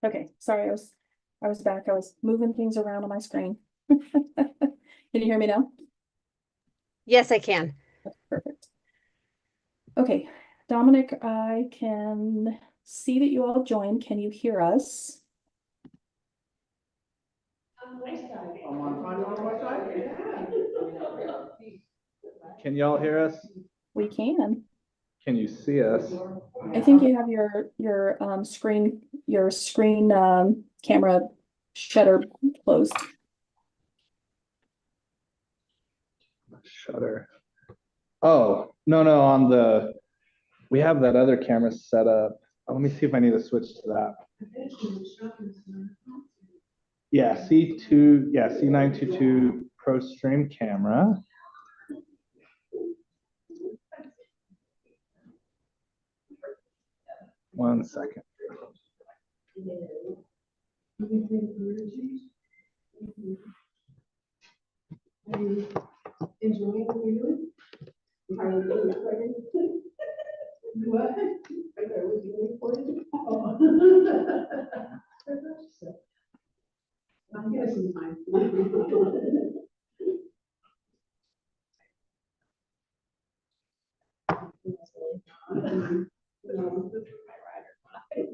Okay, sorry, I was back. I was moving things around on my screen. Can you hear me now? Yes, I can. Perfect. Okay, Dominic, I can see that you all joined. Can you hear us? Can y'all hear us? We can. Can you see us? I think you have your screen camera shutter closed. Shutter. Oh, no, we have that other camera set up. Oh, let me see if I need to switch to that. Yeah, C922 Pro Stream camera. One second. Enjoying what you're doing? What? I thought it was being recorded. I'm getting some time.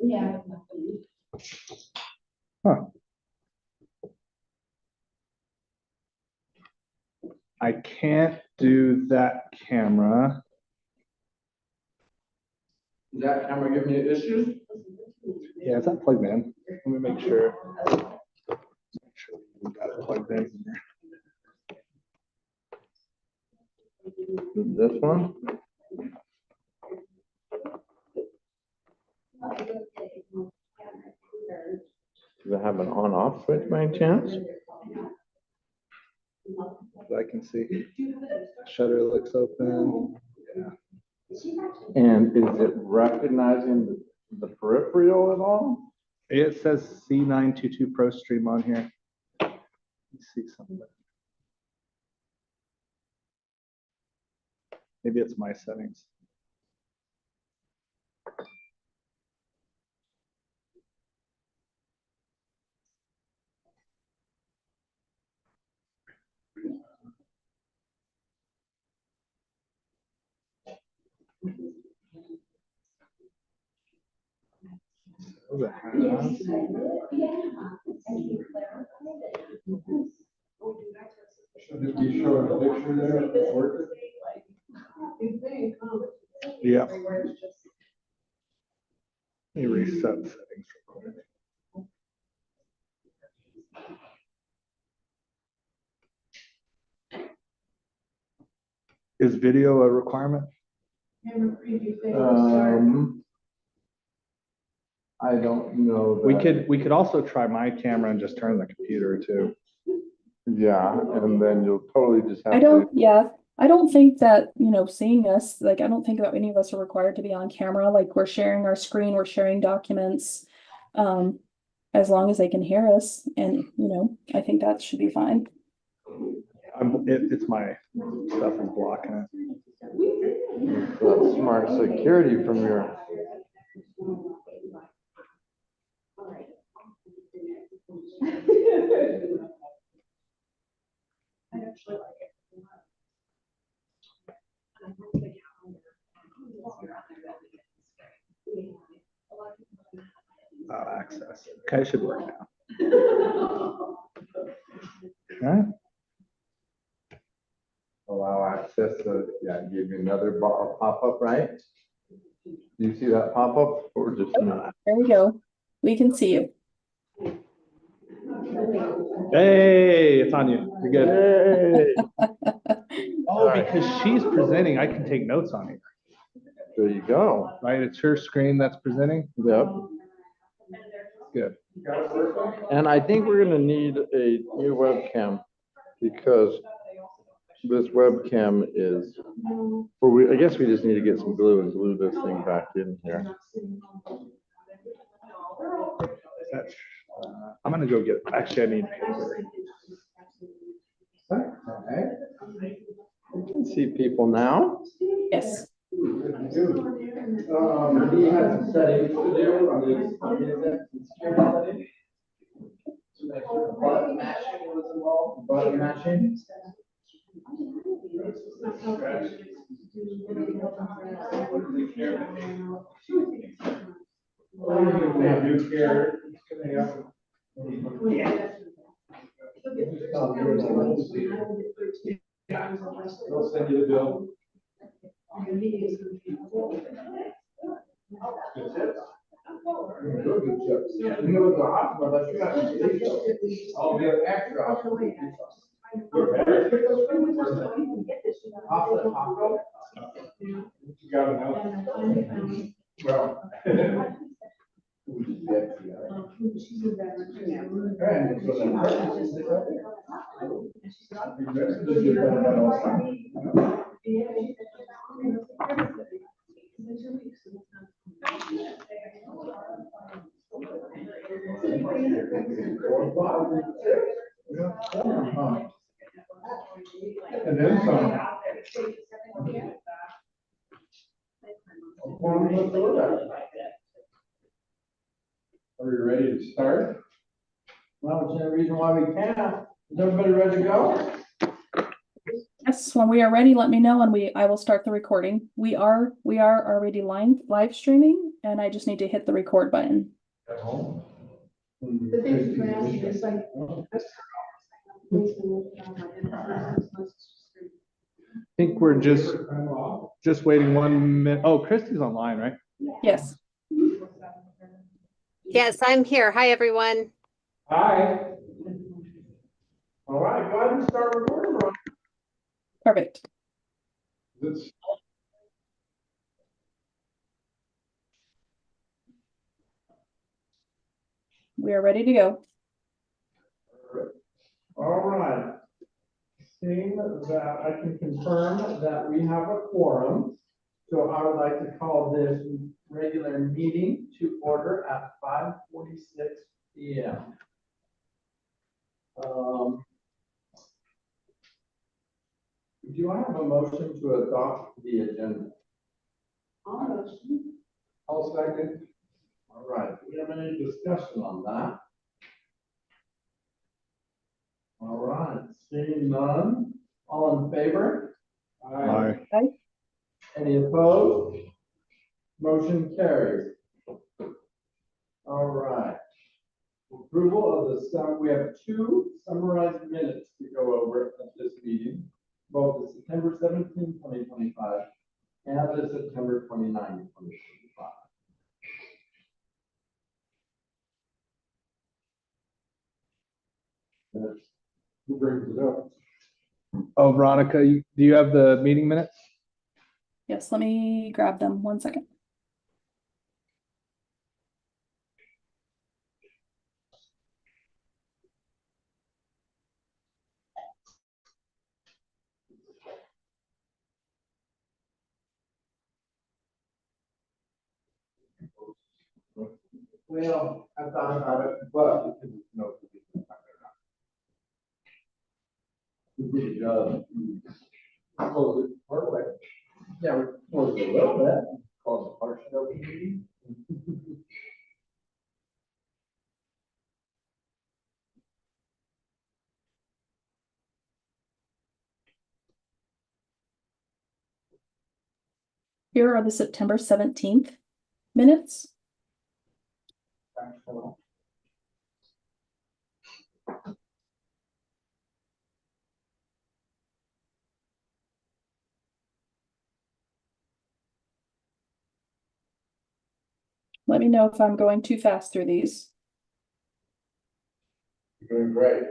Yeah. Huh. I can't do that camera. Is that camera giving you issues? Yeah, it's not plugged in. Let me make sure. Make sure we got it plugged in. This one? Does it have an on-off switch by any chance? I can see. Shutter looks open. Yeah. And is it recognizing the peripheral at all? It says C922 Pro Stream on here. Let me see something. Maybe it's my settings. Should it be showing a picture there? Yeah. Let me reset settings real quick. Is video a requirement? I don't know. We could also try my camera and just turn the computer too. Yeah, and then you'll totally just have I don't think that, seeing us, like, I don't think that any of us are required to be on camera. Like, we're sharing our screen, we're sharing documents. As long as they can hear us, and, I think that should be fine. It's my stuff is blocking it. That's smart security from your. Access. Okay, it should work now. Okay. Allow access to, yeah, give you another pop-up, right? Do you see that pop-up or just? There we go. We can see you. Hey, it's on you. You're good. Hey. Oh, because she's presenting, I can take notes on it. There you go. Right, it's her screen that's presenting. Yep. Good. And I think we're gonna need a new webcam because this webcam is, well, I guess we just need to get some glue and glue this thing back in here. I'm gonna go get, actually I need paper. You can see people now. Yes. He has some settings to do on his security settings. To make sure the button matching was involved, button matching. New care coming up. They'll send you the bill. Good tips. Good tips. You know, the hospital, but you got to. I'll get extra. Off the taco. You got it now. Well. And then some. Are we ready to start? Well, there's no reason why we can't. Is everybody ready to go? Yes, when we are ready, let me know and I will start the recording. We are already live streaming and I just need to hit the record button. At home. The things you're asking is like. I think we're just waiting 1 minute. Oh, Christy's online, right? Yes. Yes, I'm here. Hi, everyone. Hi. All right, go ahead and start recording, Ron. Perfect. We are ready to go. All right. Seeing that I can confirm that we have a quorum, so I would like to call this regular meeting to order at 5:46 p.m. Do I have a motion to adopt the agenda? I'll second. All right, do we have any discussion on that? All right, seeing none, all in favor? Aye. Any opposed? Motion carries. All right. Approval of we have 2 summarized minutes to go over at this meeting, both the September 17, 2025 and the September 29, 2025. Who brings it up? Oh, Veronica, do you have the meeting minutes? Yes, let me grab them 1 second. Well, I thought about it, but because it's no. Good job. Close it part way. Yeah, we closed it a little bit. Close the partial meeting. Here are the September 17th minutes. Let me know if I'm going too fast through these. You're doing great.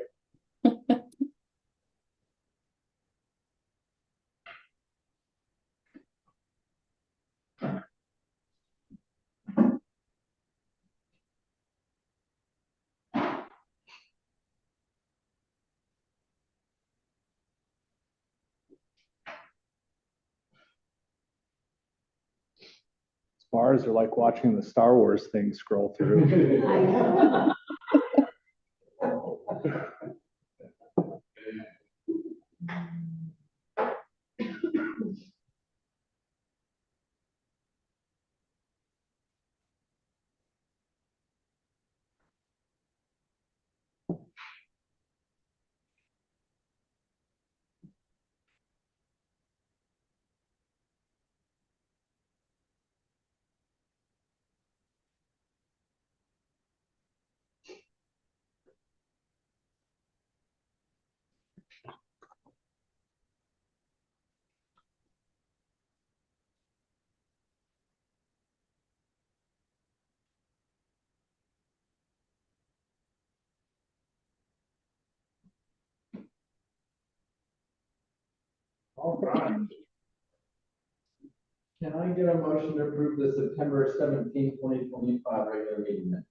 Bars are like watching the Star Wars thing scroll through. All right. Can I get a motion to approve the September 17, 2025 regular meeting minutes?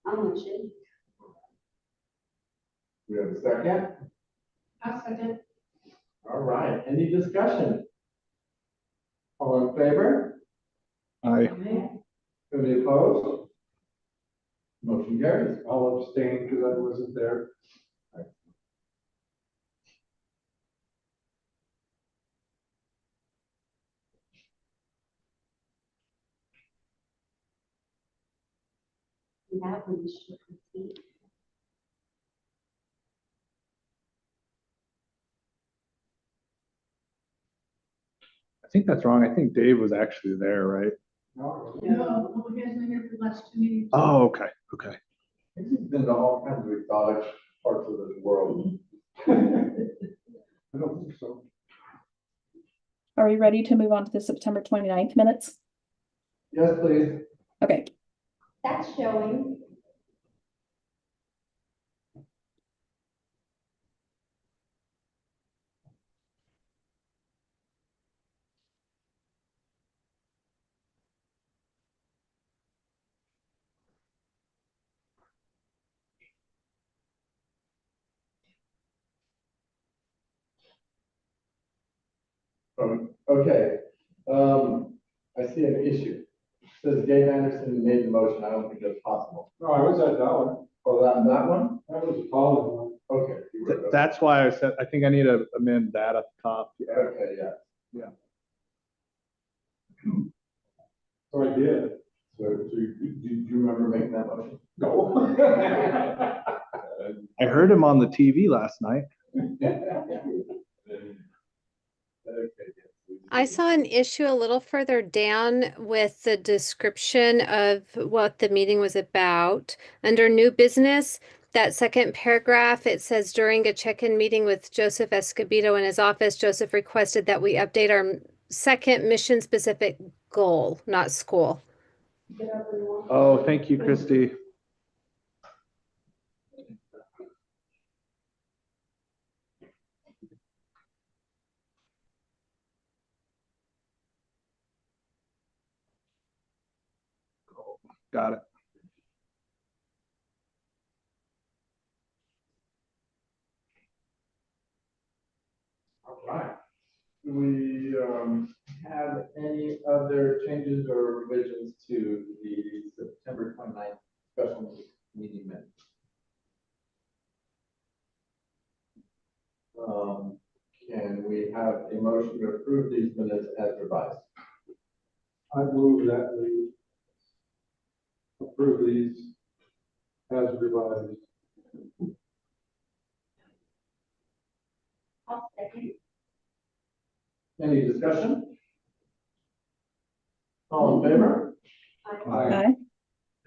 motion. We have a second? I'll second. All right, any discussion? All in favor? I, Any opposed? Motion carries. I'll abstain because I wasn't there. That one should complete. I think that's wrong. I think Dave was actually there, right? No, he hasn't been here for the last 2 meetings. Oh, okay, okay. He's been to all kinds of exotic parts of this world. I don't think so. Are we ready to move on to the September 29th minutes? Yes, please. Okay, That's showing. Okay, I see an issue. Says Dave Anderson made the motion. I don't think that's possible. No, I was at that one. Oh, that one? That was a Colin one. Okay. you were- That's why I said, I think I need to amend that at the top. Okay, yeah. So I did. So do you remember making that motion? No. I heard him on the TV last night. I saw an issue a little further down with the description of what the meeting was about. Under new business, that second paragraph, it says during a check-in meeting with Joseph Escobedo in his office, Joseph requested that we update our second mission-specific goal, not school. Oh, thank you, Christy. Got it. All right. Do we have any other changes or revisions to the September 29th special meeting minutes? Can we have a motion to approve these minutes as revised? I move that we approve these as revised. I'll second. Any discussion? All in favor? aye.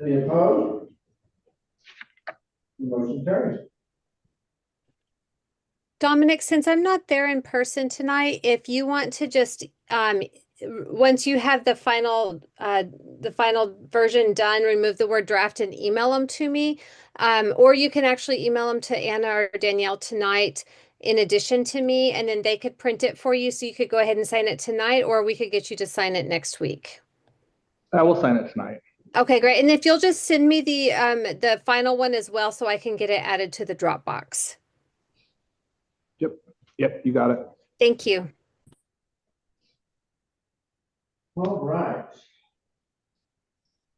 Any opposed? Motion carries. Dominic, since I'm not there in person tonight, if you want to just, once you have the final version done, remove the word draft and email them to me. Or you can actually email them to Anna or Danielle tonight in addition to me, and then they could print it for you. So you could go ahead and sign it tonight, or we could get you to sign it next week. I will sign it tonight. Okay, great. And if you'll just send me the final one as well, so I can get it added to the Dropbox. Yep, you got it. Thank you. All right.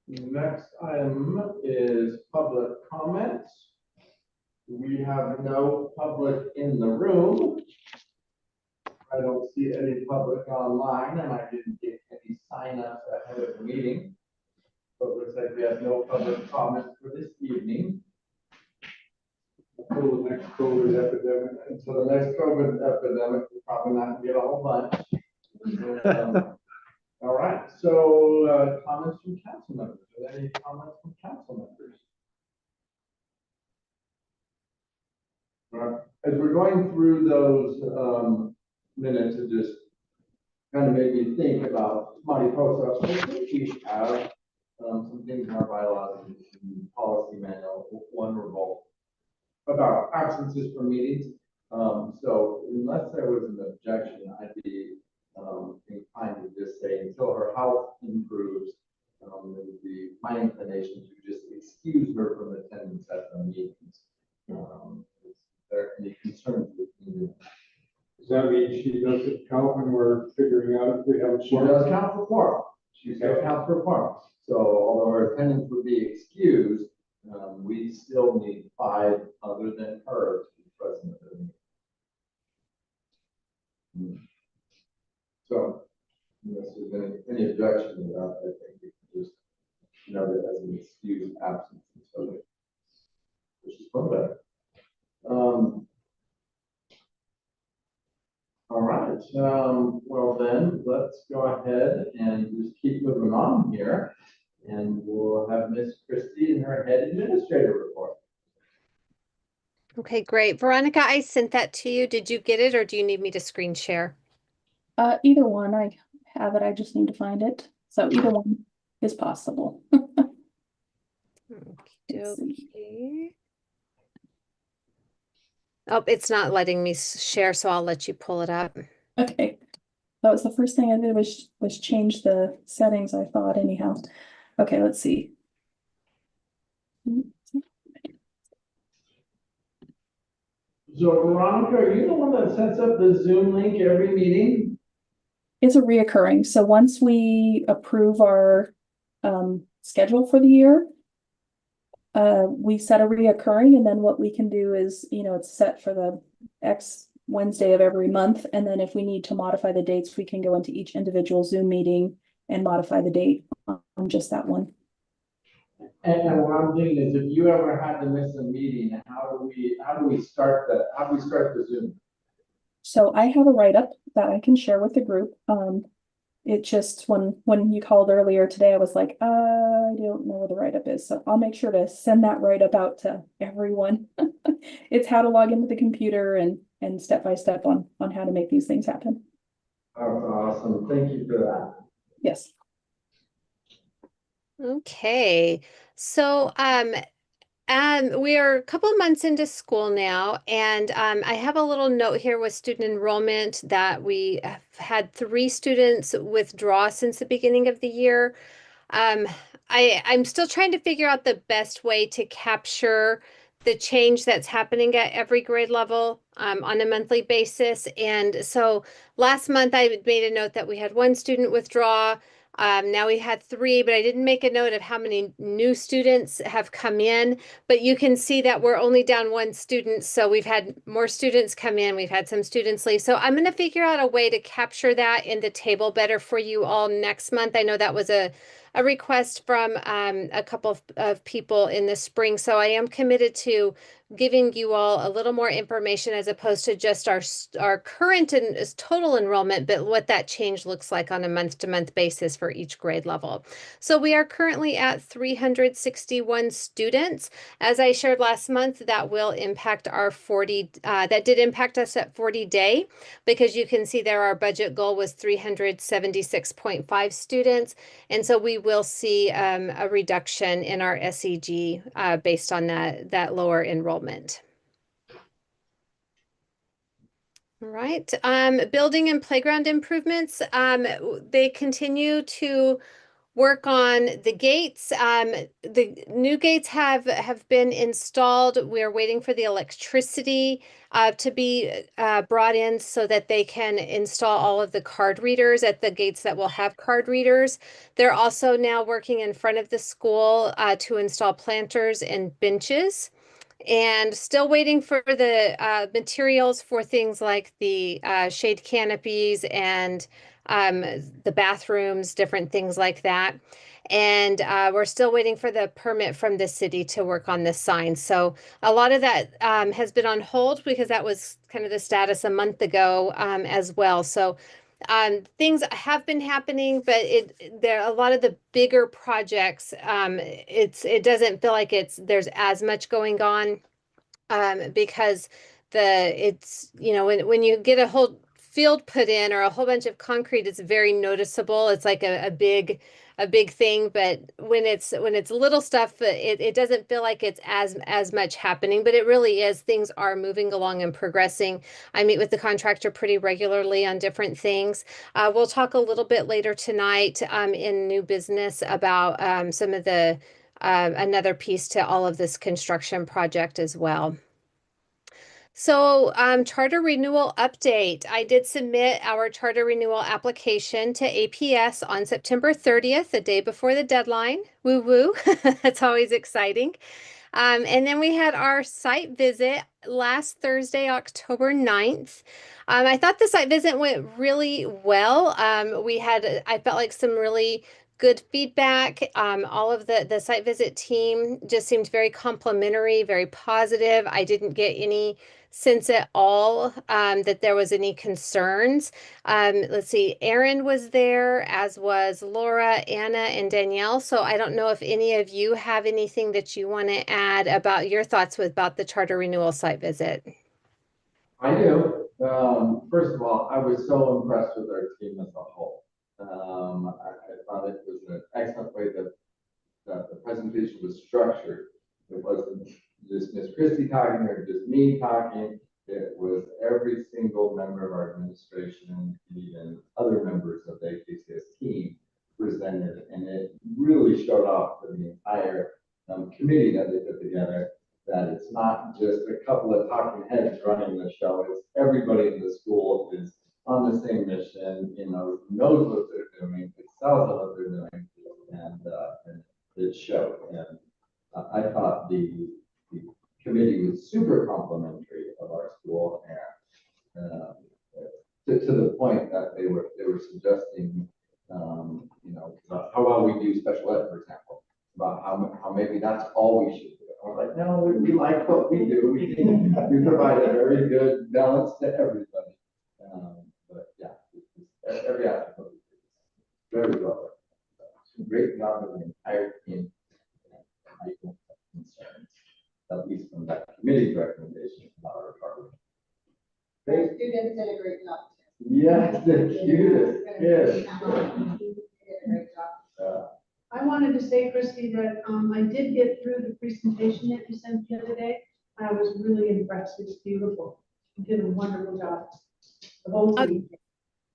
Next item is public comments. We have no public in the room. I don't see any public online, and I didn't get any sign-ups ahead of the meeting. So it looks like we have no public comments for this evening. Until the next COVID epidemic. Until the next COVID epidemic, we're probably not gonna get a whole bunch. All right, so comments from council members. Are there any comments from council members? As we're going through those minutes, it just kind of made me think about Mariposa. I think we have some things in our bylaws and policy manual, one revolt about absences from meetings. So unless there was an objection, I'd be inclined to just say until her health improves, it would be my inclination to just excuse her from attendance at the meetings. Is there any concerns with me? Does that mean she doesn't count when we're figuring out if we have a She quorum? does count for quorum. She does count for quorum. So although her attendance would be excused, we still need 5 other than her to be present at the meeting. So unless there's any objection to that, I think we can just note it as an excused absence. So which is fun better. All right, well then, let's go ahead and just keep moving on here. And we'll have Miss Christie in her head administrator report. Okay, great. Veronica, I sent that to you. Did you get it or do you need me to screen share? Either one, I have it, I just need to find it. So either one is possible. Let's see. Okay. Oh, it's not letting me share, so I'll let you pull it up. Okay, that was the first thing I did was change the settings, I thought anyhow. Okay, let's see. So Veronica, are you the one that sets up the Zoom link every meeting? It's a reoccurring, so once we approve our schedule for the year, we set a reoccurring, and then what we can do is, it's set for the X Wednesday of every month, and then if we need to modify the dates, we can go into each individual Zoom meeting and modify the date on just that one. And what I'm thinking is, if you ever had to miss a meeting, how do we start the Zoom? So I have a write-up that I can share with the group. It just, when you called earlier today, I was like, I don't know where the write-up is. So I'll make sure to send that write-up out to everyone. It's how to log into the computer and step by step on how to make these things happen. That's awesome. Thank you for that. Yes. Okay, so we are a couple of months into school now, and I have a little note here with student enrollment that we have had 3 students withdraw since the beginning of the year. I'm still trying to figure out the best way to capture the change that's happening at every grade level on a monthly basis. And so last month I made a note that we had 1 student withdraw. Now we had 3, but I didn't make a note of how many new students have come in. But you can see that we're only down 1 student. So we've had more students come in. We've had some students leave. So I'm going to figure out a way to capture that in the table better for you all next month. I know that was a request from a couple of people in the spring. So I am committed to giving you all a little more information as opposed to just our current and total enrollment, but what that change looks like on a month-to-month basis for each grade level. So we are currently at 361 students. As I shared last month, that will impact our 40, that did impact us at 40 day, because you can see there our budget goal was 376.5 students. And so we will see a reduction in our SEG based on that lower enrollment. All right, building and playground improvements. They continue to work on the gates. The new gates have been installed. We're waiting for the electricity to be brought in so that they can install all of the card readers at the gates that will have card readers. They're also now working in front of the school to install planters and benches. And still waiting for the materials for things like the shade canopies and the bathrooms, different things like that. And we're still waiting for the permit from the city to work on the sign. So a lot of that has been on hold because that was kind of the status a month ago as well. So things have been happening, but there are a lot of the bigger projects. It doesn't feel like there's as much going on because when you get a whole field put in or a whole bunch of concrete, it's very noticeable. It's like a big thing, but when it's little stuff, it doesn't feel like it's as much happening, but it really is. Things are moving along and progressing. I meet with the contractor pretty regularly on different things. We'll talk a little bit later tonight in new business about some of the another piece to all of this construction project as well. So, charter renewal update. I did submit our charter renewal application to APS on September 30th, the day before the deadline. Woo woo. That's always exciting. And then we had our site visit last Thursday, October 9th. I thought the site visit went really well. I felt like some really good feedback. All of the site visit team just seemed very complimentary, very positive. I didn't get any sense at all that there was any concerns. Let's see, Erin was there, as was Laura, Anna, and Danielle. So I don't know if any of you have anything that you want to add about your thoughts about the charter renewal site visit. I do. First of all, I was so impressed with our team as a whole. I thought it was an excellent way that the presentation was structured. It wasn't just Miss Christie talking or just me talking. It was every single member of our administration, even other members of the AKCS team presented, and it really showed off to the entire committee that they put together that it's not just a couple of talking heads running the show. It's everybody in the school is on the same mission, knows what they're doing, excels at what they're doing, and it showed. And I thought the committee was super complimentary of our school, and to the point that they were suggesting, how well we do special ed, for example, about how maybe that's all we should do. I was like, no, we like what we do. We think we provide a very good balance to everybody. But yeah, every aspect of it is very well. Great job of the entire team. I don't have concerns, at least from that committee's recommendation about our department. The students did a great job. Yes, the cutest kids. They did a great job. I wanted to say, Christy, that I did get through the presentation that you sent the other day. I was really impressed. It's beautiful. You did a wonderful job. The whole team.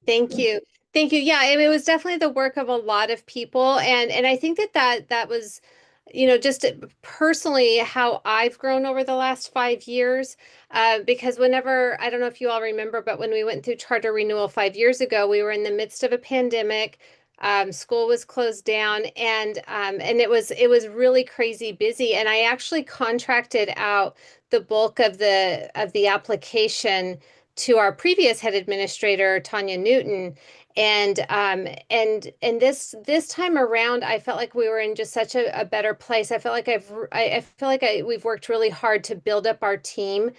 Thank you. Thank you. Yeah, it was definitely the work of a lot of people. And I think that was, just personally how I've grown over the last 5 years. Because I don't know if you all remember, but when we went through charter renewal 5 years ago, we were in the midst of a pandemic. School was closed down, and it was really crazy busy. And I actually contracted out the bulk of the application to our previous head administrator, Tanya Newton. And this time around, I felt like we were in just such a better place. I felt like I feel like we've worked really hard to build up our team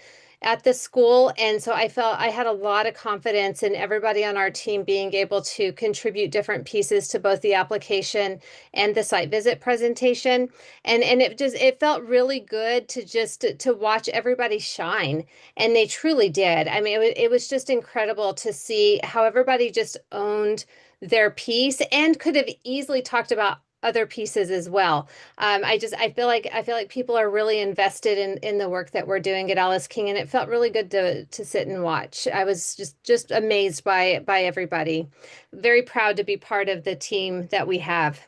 at the school. And so I felt I had a lot of confidence in everybody on our team being able to contribute different pieces to both the application and the site visit presentation. And it felt really good to watch everybody shine. And they truly did. I mean, it was just incredible to see how everybody just owned their piece and could have easily talked about other pieces as well. I feel like people are really invested in the work that we're doing at Alice King, and it felt really good to sit and watch. I was just amazed by everybody. Very proud to be part of the team that we have.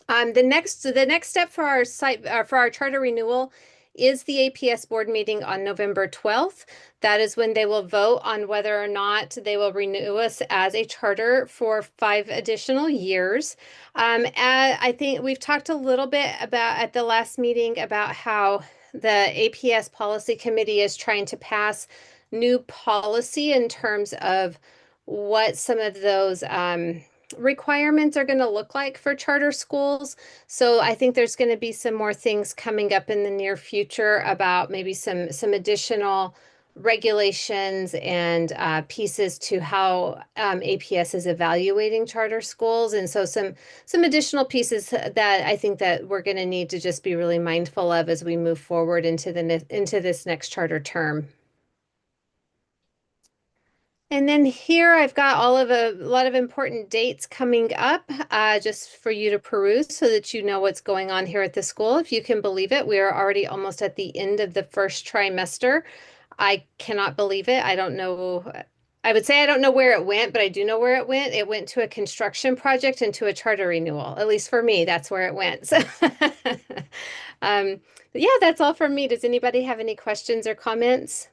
The next step for our for our charter renewal is the APS board meeting on November 12th. That is when they will vote on whether or not they will renew us as a charter for 5 additional years. I think we've talked a little bit about at the last meeting about how the APS policy committee is trying to pass new policy in terms of what some of those requirements are going to look like for charter schools. So I think there's going to be some more things coming up in the near future about maybe some additional regulations and pieces to how APS is evaluating charter schools. And so some additional pieces that I think that we're going to need to just be really mindful of as we move forward into this next charter term. And then here I've got all of a lot of important dates coming up, just for you to peruse so that you know what's going on here at the school. If you can believe it, we are already almost at the end of the first trimester. I cannot believe it. I don't know. I would say I don't know where it went, but I do know where it went. It went to a construction project and to a charter renewal. At least for me, that's where it went. So, but yeah, that's all from me. Does anybody have any questions or comments?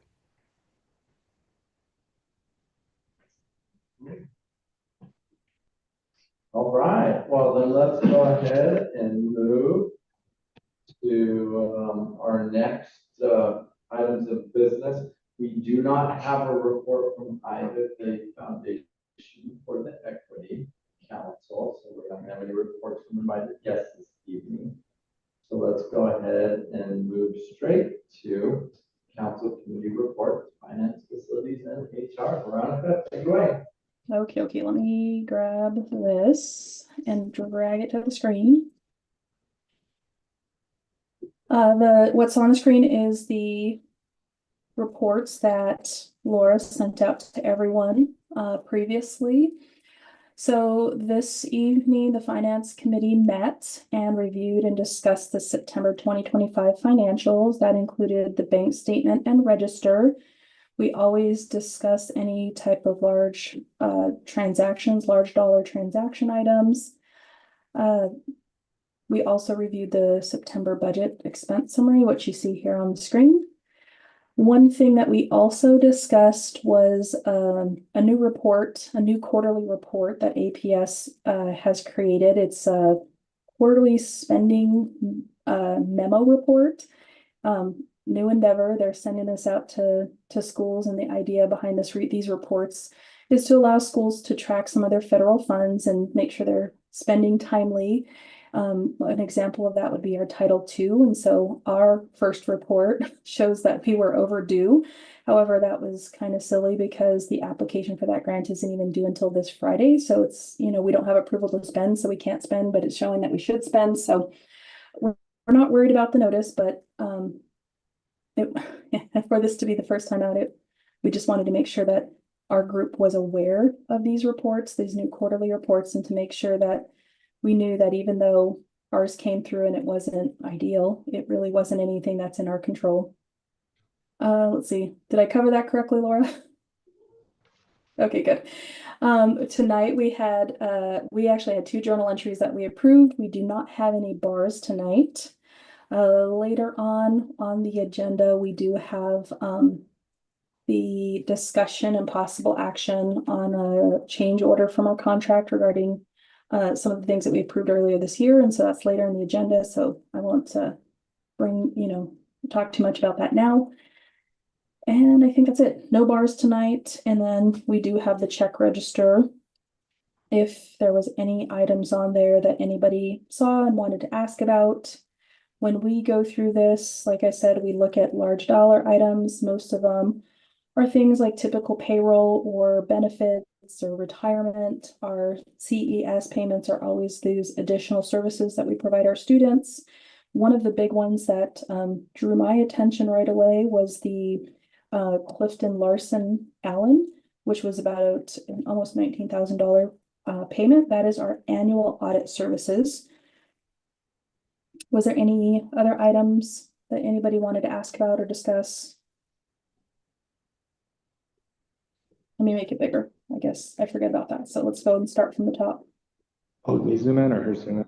All right, well, then let's go ahead and move to our next items of business. We do not have a report from either the foundation or the equity council, so we're not gonna have any reports from them either guests this evening. So let's go ahead and move straight to council committee reports, finance, facilities, and HR. Veronica, take it away. Okay, let me grab this and drag it to the screen. What's on the screen is the reports that Laura sent out to everyone previously. So this evening, the Finance Committee met and reviewed and discussed the September 2025 financials. That included the bank statement and register. We always discuss any type of large transactions, large dollar transaction items. We also reviewed the September budget expense summary, which you see here on the screen. One thing that we also discussed was a new report, a new quarterly report that APS has created. It's a quarterly spending memo report. New endeavor. They're sending this out to schools, and the idea behind these reports is to allow schools to track some of their federal funds and make sure they're spending timely. An example of that would be our Title II. And so our first report shows that we were overdue. However, that was kind of silly because the application for that grant isn't even due until this Friday. So it's, we don't have approval to spend, so we can't spend, but it's showing that we should spend. So we're not worried about the notice, but for this to be the first time out, we just wanted to make sure that our group was aware of these reports, these new quarterly reports, and to make sure that we knew that even though ours came through and it wasn't ideal, it really wasn't anything that's in our control. Let's see. Did I cover that correctly, Laura? Okay, good. Tonight we actually had 2 journal entries that we approved. We do not have any bars tonight. Later on the agenda, we do have the discussion and possible action on a change order from our contract regarding some of the things that we approved earlier this year. And so that's later in the agenda. So I won't talk too much about that now. And I think that's it. No bars tonight. And then we do have the check register. If there was any items on there that anybody saw and wanted to ask about. When we go through this, like I said, we look at large dollar items. Most of them are things like typical payroll or benefits or retirement. Our CES payments are always these additional services that we provide our students. One of the big ones that drew my attention right away was the Clifton Larson Allen, which was about an almost $19,000 payment. That is our annual audit services. Was there any other items that anybody wanted to ask about or discuss? Let me make it bigger. I guess I forget about that. So let's go and start from the top. Oh, me zoom in or her zoom in?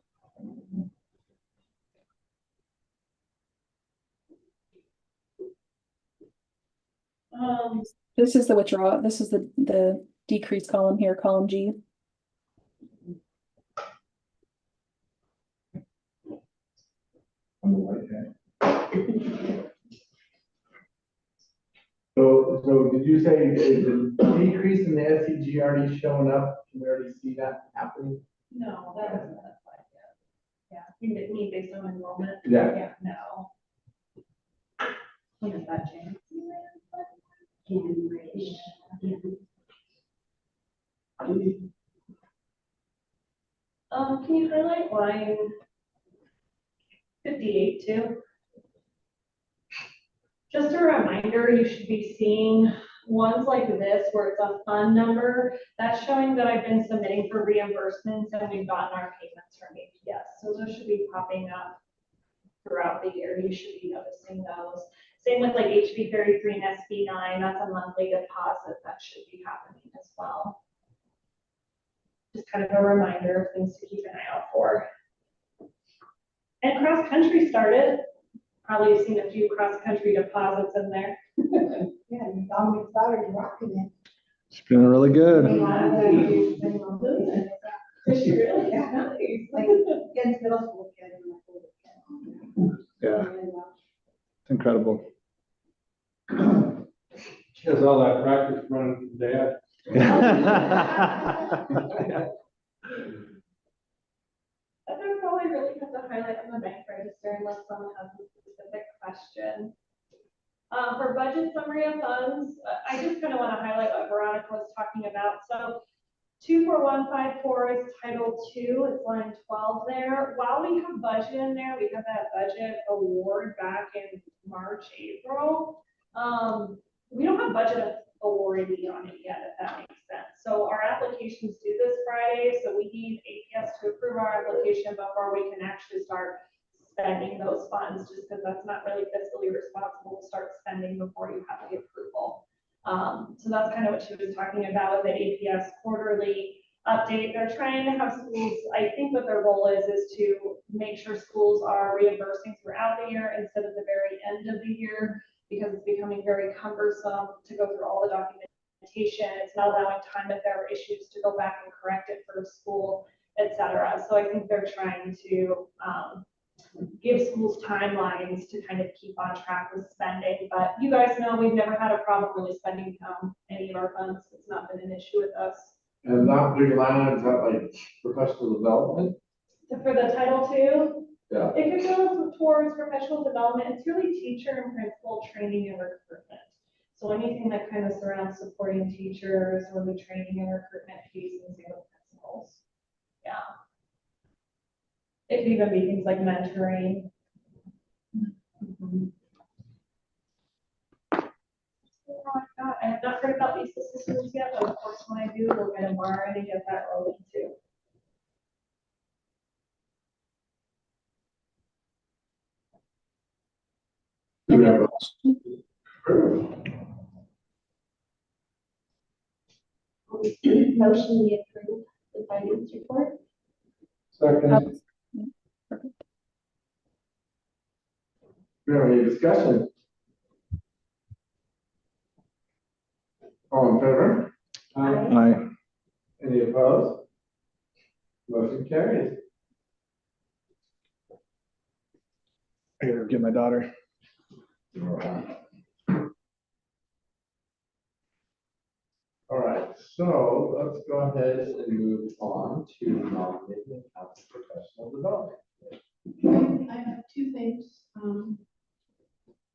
This is the withdrawal. This is the decrease column here, column G. On the right hand. So did you say is the decrease in the SEG already showing up? Can we already see that happening? No, that hasn't been applied yet. Yeah, you didn't need based on enrollment. Yeah. Yeah, no. When does that change? Can you highlight line 58 too? Just a reminder, you should be seeing ones like this, where it's a fund number, that's showing that I've been submitting for reimbursements and we've gotten our payments from APS. So those should be popping up throughout the year. You should be noticing those. Same with like HB 33 and SB 9, that's a monthly deposit that should be happening as well. Just kind of a reminder of things to keep an eye out for. And cross country started. Probably you've seen a few cross country deposits in there. Yeah, you Dominic's daughter, you're rocking it. It's been really good. Is she really? Yeah. Like, against middle school kids and like older kids. Yeah, it's incredible. She has all that practice running from dad. I think probably really have to highlight on the bank register unless someone has a specific question. For budget summary of funds, I just kind of want to highlight what Veronica was talking about. So 24154 is Title II, it's line 12 there. While we have budget in there, we have that budget award back in March, April. We don't have budget awardee on it yet, if that makes sense. So our applications due this Friday, so we need APS to approve our application before we can actually start spending those funds, just because that's not really fiscally responsible to start spending before you have the approval. So that's kind of what she was talking about with the APS quarterly update. They're trying to have schools, I think what their goal is to make sure schools are reimbursing throughout the year instead of the very end of the year, because it's becoming very cumbersome to go through all the documentation. It's not allowing time if there are issues to go back and correct it for the school, etc. So I think they're trying to give schools timelines to kind of keep on track with spending. But you guys know we've never had a problem really spending any of our funds. It's not been an issue with us. And that big line item, is that like professional development? For the Title II, Yeah. it could go towards professional development. It's really teacher and principal training and recruitment. So anything that kind of surrounds supporting teachers or the training and recruitment pieces of principals. Yeah. It could even be things like mentoring. I have not heard about these systems yet, but of course when I do, we're going to borrow and get that rolling too. Any other questions? Motion we approve the finance report. Second. Perfect. Do you have any discussion? All in favor? Aye. Any opposed? Motion carries. I gotta get my daughter. All right, so let's go ahead and move on to nominating council professional development. I have two things.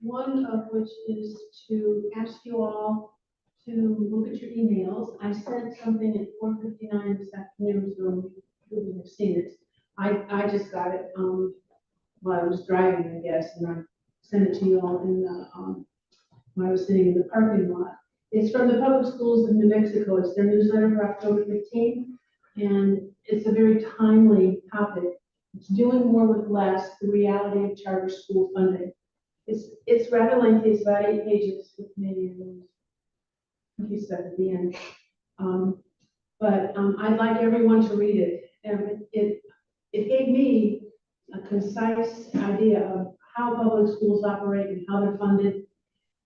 One of which is to ask you all to look at your emails. I sent something at 4:59 this afternoon, so you wouldn't have seen it. I just got it while I was driving, I guess, and I sent it to you all in the when I was sitting in the parking lot. It's from the Public Schools of New Mexico. It's their newsletter for October 15th, and it's a very timely topic. It's doing more with less, the reality of charter school funding. It's rather lengthy. It's about 8 pages with maybe a few stuff at the end. But I'd like everyone to read it. And it gave me a concise idea of how public schools operate and how they're funded.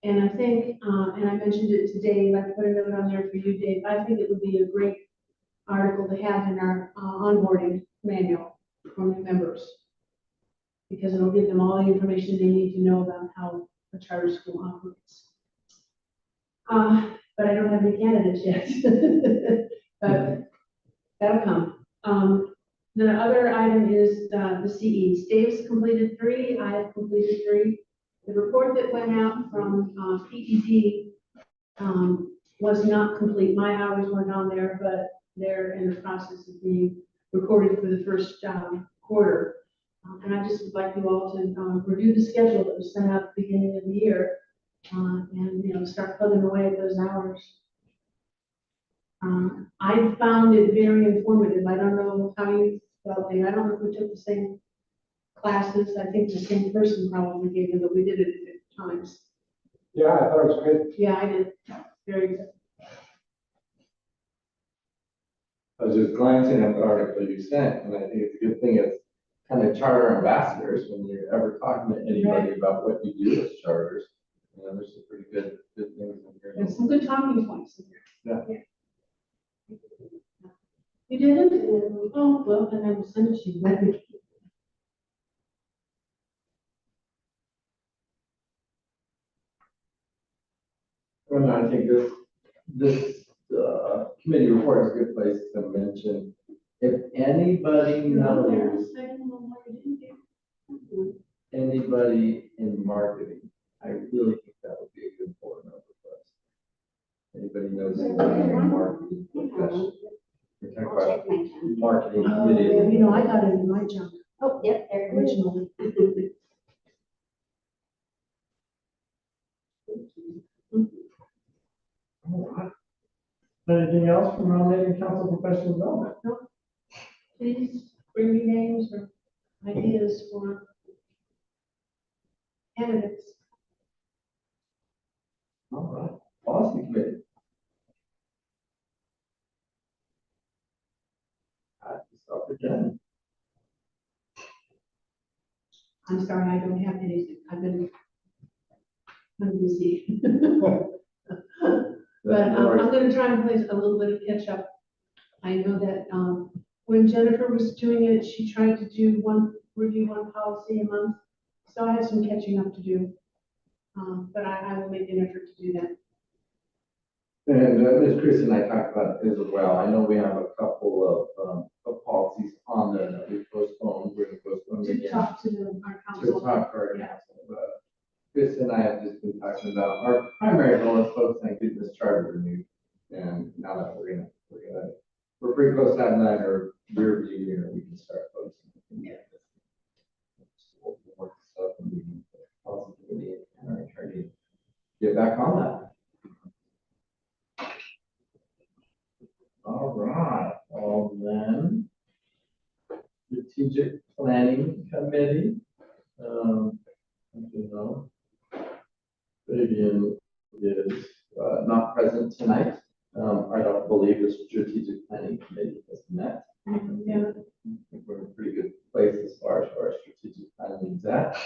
And I think, and I mentioned it to Dave, I put a note on there for you, Dave. I think it would be a great article to have in our onboarding manual for new members, because it'll give them all the information they need to know about how a charter school operates. But I don't have any candidates yet, but that'll come. The other item is the CEs. Dave's completed 3, I have completed 3. The report that went out from PED was not complete. My hours weren't on there, but they're in the process of being recorded for the first quarter. And I just would like you all to review the schedule that was sent out at the beginning of the year and, you know, start plugging away at those hours. I found it very informative. I don't know how you felt, and I don't know if we took the same classes. I think the same person probably gave them, but we did it at different times. Yeah, I thought it was good. Yeah, I did. Very good. I was just glancing at the article you sent, and I think it's a good thing it's kind of charter ambassadors when you're ever talking to anybody about what you do as charters. You know, there's some pretty good things in here. There's some good talking points in there. Yeah. You didn't? Oh, well, then I will send it to you. And I think this committee report is a good place to mention, if anybody knows anybody in marketing, I really think that would be a good board member for us. Anybody knows anybody in marketing profession? We're talking about marketing committee. You know, I got it in my junk Oh, yep, there it is. originally. All right. Anything else from nominating council professional development? Please bring me names or ideas for candidates. All right, policy committee. Stop again. I'm sorry, I don't have anything. I've been busy. But I'm gonna try and play a little bit of catch up. I know that, when Jennifer was doing it, she tried to do review one policy a month. So I have some catching up to do. But I will make an effort to do that. And Ms. Chris and I talked about this as well. I know we have a couple of policies on there that we postponed. We're going to postpone To again. talk to our To council. talk to our Yeah. council. But Chris and I have just been talking about our primary goal is focusing on getting this charter renewed. And now that we're pretty close to having that or year review here, we can start focusing. Yeah. Work stuff and we can policy committee and our attorney get back on that. All right, well then, strategic planning committee, you know, Vivian is not present tonight. I don't believe the strategic planning committee has met. Yeah. I think we're in a pretty good place as far as our strategic planning is at.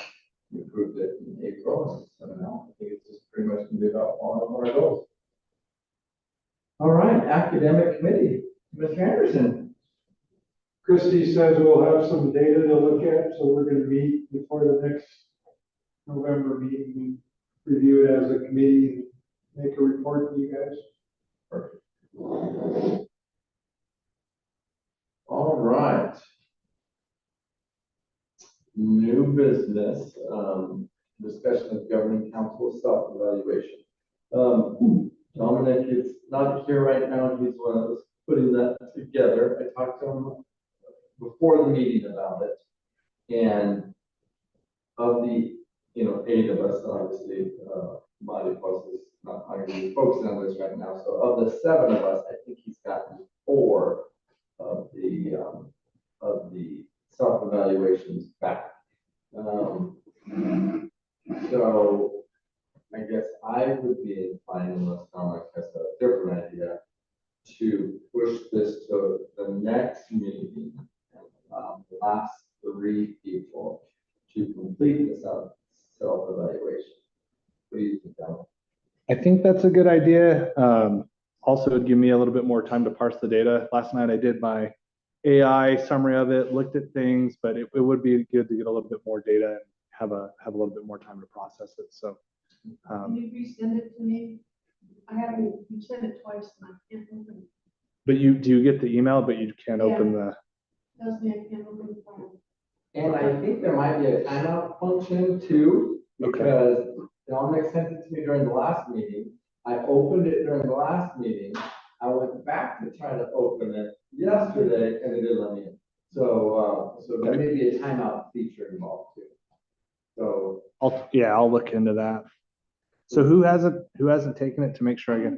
We approved it in April, so now I think it's just pretty much gonna be about all of our goals. All right, academic committee, Mr. Anderson. Christie says we'll have some data to look at, so we're gonna meet before the next November meeting, review it as a committee, and make a report to you guys. Perfect. All right. New business, discussion of governing council self-evaluation. Dominic is not here right now. He's one of us putting that together. I talked to him before the meeting about it. And of the, 8 of us, obviously, Monty Plus is not going to be focusing on this right now. So of the 7 of us, I think he's gotten 4 of the self-evaluations back. So I guess I would be inclined, unless Dominic has a different idea, to push this to the next meeting and allow the last 3 people to complete the self-evaluation. What do you think, Dominic? I think that's a good idea. Also, it'd give me a little bit more time to parse the data. Last night I did my AI summary of it, looked at things, but it would be good to get a little bit more data and have a little bit more time to process it. So, Can you resend it to me? I haven't, you sent it twice and I can't open it. but do you get the email, but you can't open the? Doesn't mean I can't open the file. And I think there might be a timeout function too, because Dominic sent it to me during the last meeting. I opened it during the last meeting. I went back to try to open it yesterday and it didn't let me in. So, there may be a timeout feature involved too. So. I'll look into that. So who hasn't taken it to make sure I get?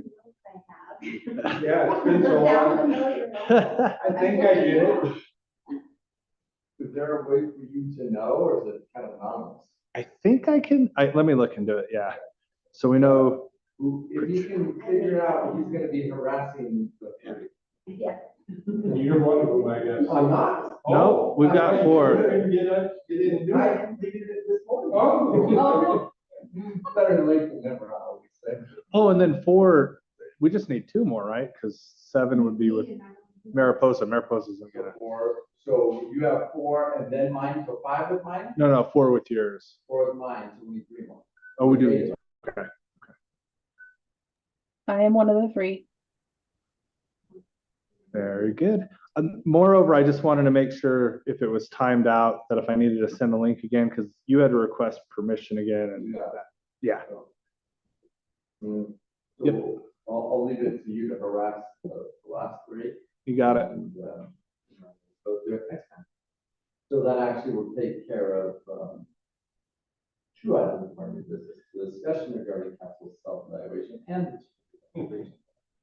Yeah, it's been so long. I think I did it. Is there a way for you to know, or is it kind of anonymous? I think I can, let me look into it, yeah. So we know, If you can figure out, he's gonna be harassing the three. You're one of them, I guess. I'm not. no, we've got 4. Couldn't get in and do I it. completed it this morning. Oh. Better late than never, I always say. Oh, and then 4, we just need 2 more, right? Because 7 would be with Mariposa. Mariposa's gonna get it. So you have 4 and then mine, so 5 with mine, No, 4 with yours. 4 with mine, so we need 3 more. Oh, we do. Okay. I am one of the 3. Very good. Moreover, I just wanted to make sure if it was timed out, that if I needed to send a link again, because you had to request permission again and yeah. So Yep. I'll leave it to you to harass the last 3. You got it. And, go do it next time. So that actually will take care of, 2 items of our new business, the discussion regarding council self-evaluation and the evaluation.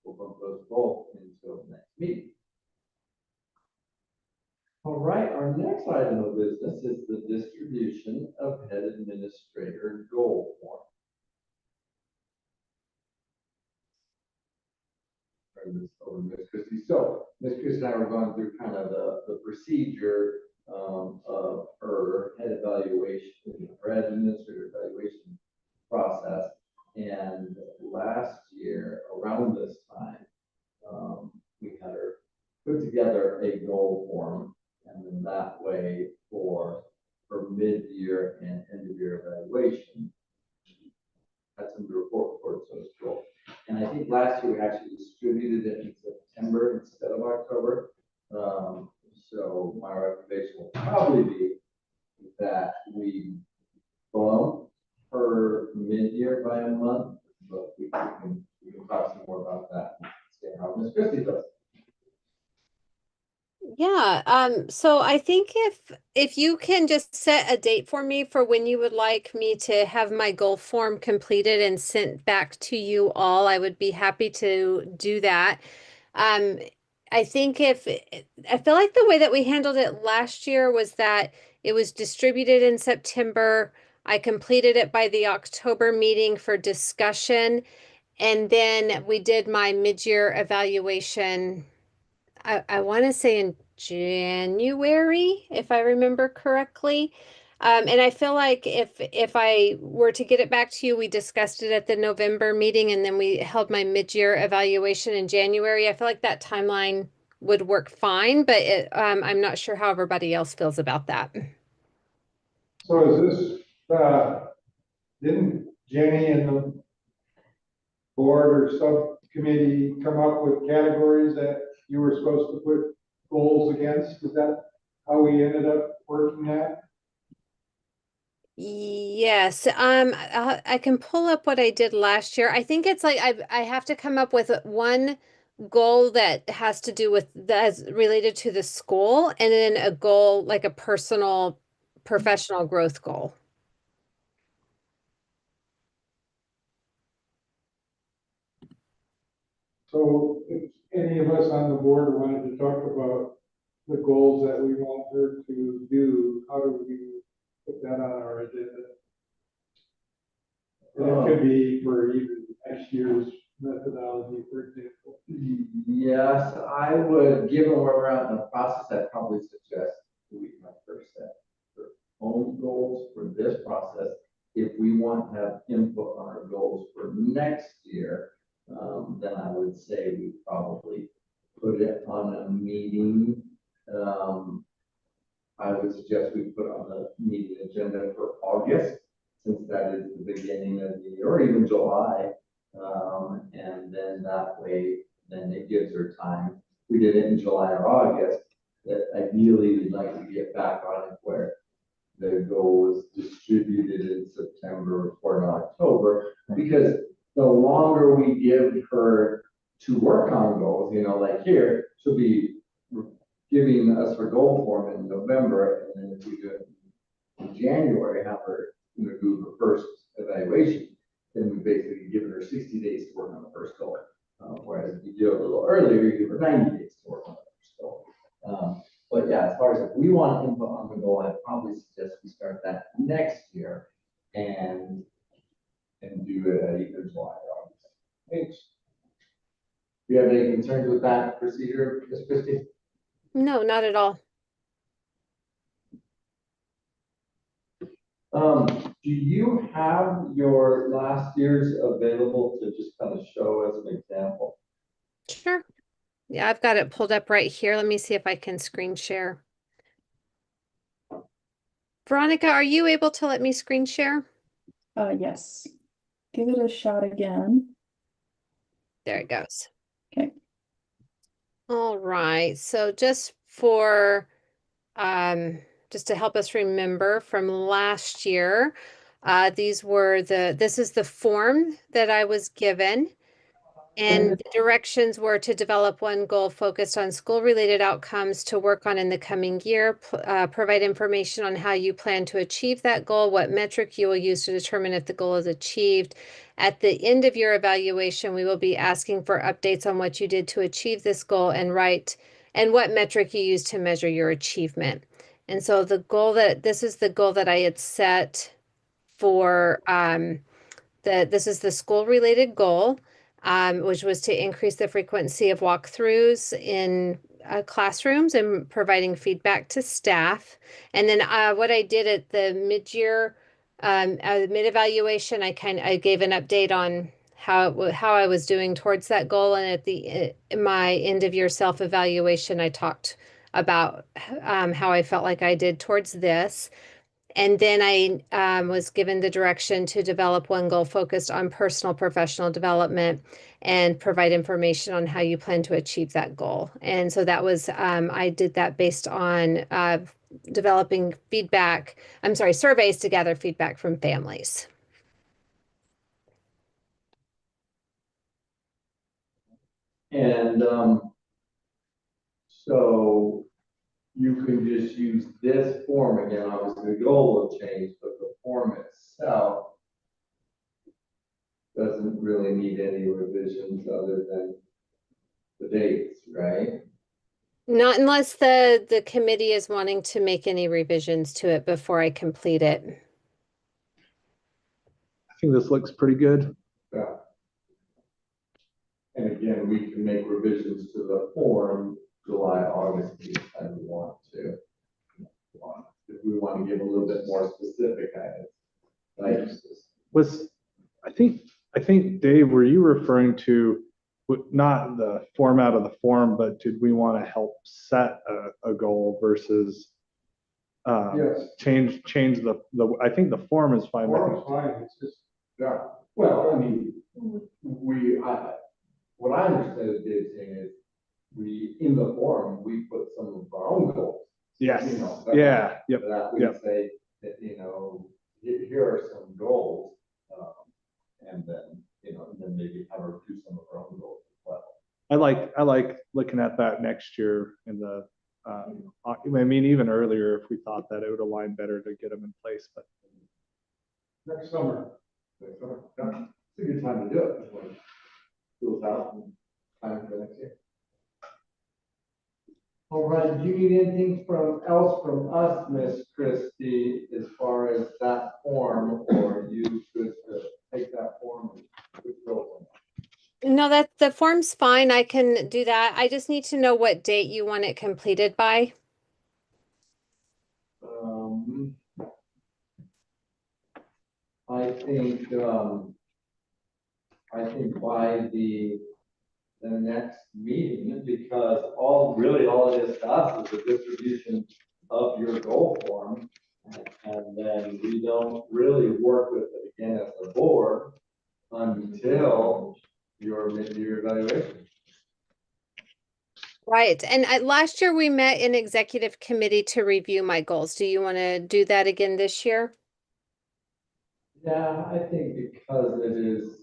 We'll bump those both until the next meeting. All right, our next item of business is the distribution of head administrator goal form. Turn this over to Ms. Christie. So Ms. Christie and I were going through kind of the procedure of her head evaluation, her head administrator evaluation process. And last year, around this time, we had her put together a goal form, and then that way for her mid-year and end-of-year evaluation, had some to report for it, so it's cool. And I think last year we actually distributed it in September instead of October. So my recommendation will probably be that we bump her mid-year by a month, but we can talk some more about that and see how Ms. Christie does. Yeah, so I think if you can just set a date for me for when you would like me to have my goal form completed and sent back to you all, I would be happy to do that. I think I feel like the way that we handled it last year was that it was distributed in September. I completed it by the October meeting for discussion, and then we did my mid-year evaluation. I want to say in January, if I remember correctly. And I feel like if I were to get it back to you, we discussed it at the November meeting, and then we held my mid-year evaluation in January. I feel like that timeline would work fine, but I'm not sure how everybody else feels about that. So is this, didn't Jenny and the board or subcommittee come up with categories that you were supposed to put goals against? Is that how we ended up working that? Yes, I can pull up what I did last year. I think it's like I have to come up with one goal that has to do with that's related to the school, and then a goal like a personal professional growth goal. So if any of us on the board wanted to talk about the goals that we want her to do, how do we put that on our agenda? And it could be for even next year's methodology, for example. Yes, I would, given where we're at in the process, I'd probably suggest we might first set our own goals for this process. If we want to have input on our goals for next year, then I would say we probably put it on a meeting. I would suggest we put on the meeting agenda for August, since that is the beginning of the year, or even July. And then that way, then it gives her time. We did it in July or August, that ideally we'd like to get back on it where the goal was distributed in September or in October, because the longer we give her to work on goals, like here, she'll be giving us her goal form in November, and then if we do it in January, have her do her first evaluation. then we basically given her 60 days to work on the first goal. Whereas if you do it a little earlier, you give her 90 days to work on the first goal. But yeah, as far as if we want input on the goal, I'd probably suggest we start that next year and do it at either July or August. Thanks. Do you have any concerns with that procedure, Ms. Christie? No, not at all. Do you have your last year's available to just kind of show as an example? Sure. Yeah, I've got it pulled up right here. Let me see if I can screen share. Veronica, are you able to let me screen share? Yes. Give it a shot again. There it goes. Okay. All right. So just to help us remember from last year, this is the form that I was given. And the directions were to develop one goal focused on school-related outcomes to work on in the coming year, provide information on how you plan to achieve that goal, what metric you will use to determine if the goal is achieved. At the end of your evaluation, we will be asking for updates on what you did to achieve this goal and what metric you used to measure your achievement. And so this is the goal that I had set for this is the school-related goal, which was to increase the frequency of walkthroughs in classrooms and providing feedback to staff. And then what I did at the mid-year mid-evaluation, I gave an update on how I was doing towards that goal. And at my end-of-year self-evaluation, I talked about how I felt like I did towards this. And then I was given the direction to develop one goal focused on personal professional development and provide information on how you plan to achieve that goal. And so that was, I did that based on developing surveys to gather feedback from families. And so you can just use this form again. Obviously, the goal will change, but the form itself doesn't really need any revisions other than the dates, right? Not unless the committee is wanting to make any revisions to it before I complete it. I think this looks pretty good. Yeah. And again, we can make revisions to the form July, August, if we want to. If we want to give a little bit more specific items. I think Dave, were you referring to not the format of the form, but did we want to help set a goal versus Yes. change the I think the form is fine. Form's fine, it's just, Yeah, well, I mean, what I understand is Dave saying is, in the form, we put some of our own goals. Yes. You know, Yeah. Yep. That we say that, here are some goals, and then, maybe have her do some of her own goals as well. I like looking at that next year in the I mean, even earlier if we thought that it would align better to get them in place, but next summer. Yeah, it's a good time to do it, when school's out and time for next year. All right, do you need anything else from us, Miss Christie, as far as that form, or you could take that form and go? No, the form's fine. I can do that. I just need to know what date you want it completed by. I think by the next meeting, because all it is to us is the distribution of your goal form. And then we don't really work with it again as a board until your mid-year evaluation. Right. And last year we met in executive committee to review my goals. Do you want to do that again this year? Yeah, I think because it is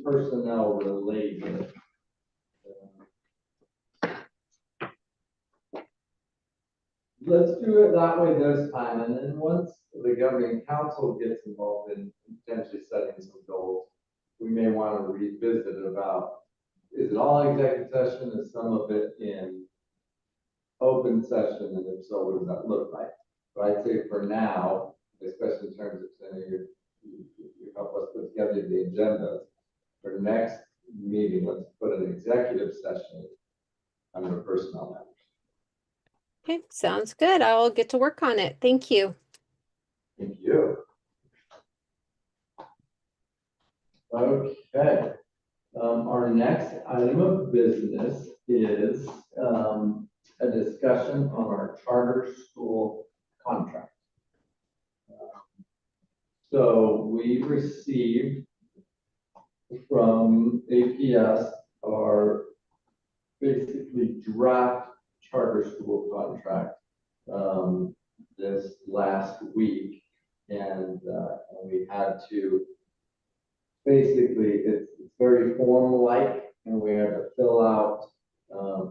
personnel related. Let's do it that way this time, and then once the governing council gets involved in potentially setting some goals, we may want to revisit about, is it all executive session, is some of it in open session, and if so, what does that look like? But I'd say for now, especially in terms of saying you help us put together the agenda for the next meeting, let's put an executive session under personnel matters. Okay, sounds good. I will get to work on it. Thank you. Thank you. Okay. Our next item of business is a discussion on our charter school contract. So we received from AKCS our basically draft charter school contract this last week, and we had to basically it's very form-like, and we had to fill out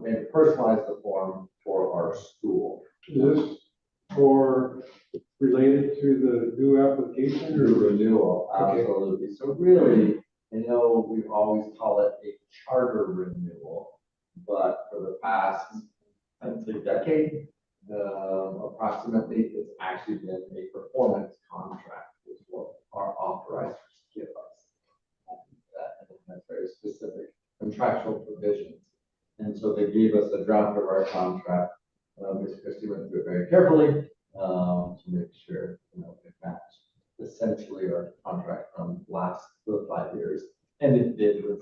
we had to personalize the form for our school. Is this for, related to the new application The or? renewal, Okay. absolutely. So really, I know we always call it a charter renewal, but for the past, I'd say decade, approximately, it's actually been a performance contract, is what our authorizers give us. And that's very specific contractual provisions. And so they gave us a draft of our contract. Ms. Christie went through it very carefully to make sure, it matched essentially our contract from the 5 years. And it did with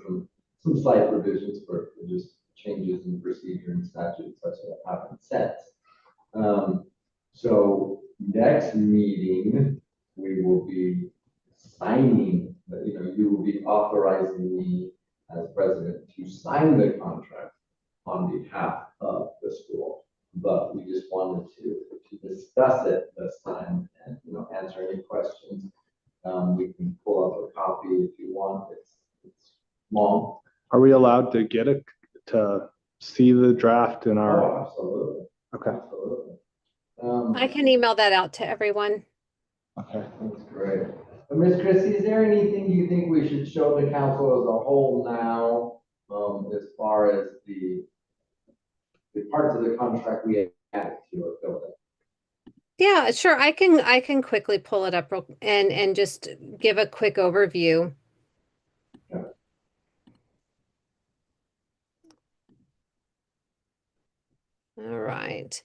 some slight revisions for just changes in procedure and statute such that haven't since. So next meeting, we will be signing, you will be authorizing me as president to sign the contract on behalf of the school. But we just wanted to discuss it this time and, answer any questions. We can pull up a copy if you want. It's long. Are we allowed to to see the draft in our? Oh, absolutely. Okay. Absolutely. I can email that out to everyone. Okay. That's great. But Ms. Christie, is there anything you think we should show the council as a whole now, as far as the parts of the contract we added to or filled in? Yeah, sure. I can quickly pull it up and just give a quick overview. Yeah. All right.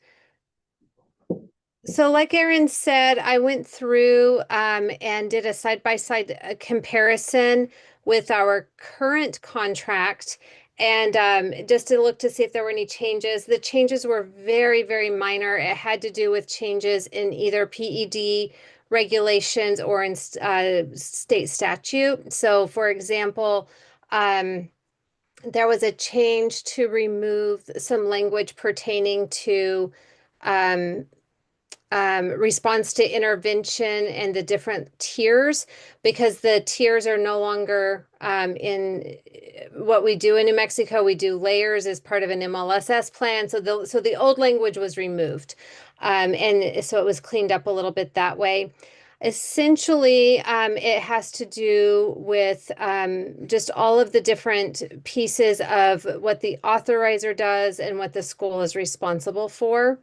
So like Erin said, I went through and did a side-by-side comparison with our current contract and just to look to see if there were any changes. The changes were very, very minor. It had to do with changes in either PED regulations or in state statute. So for example, there was a change to remove some language pertaining to response to intervention and the different tiers, because the tiers are no longer in what we do in New Mexico. We do layers as part of an MLSS plan. So the old language was removed. And so it was cleaned up a little bit that way. Essentially, it has to do with just all of the different pieces of what the authorizer does and what the school is responsible for.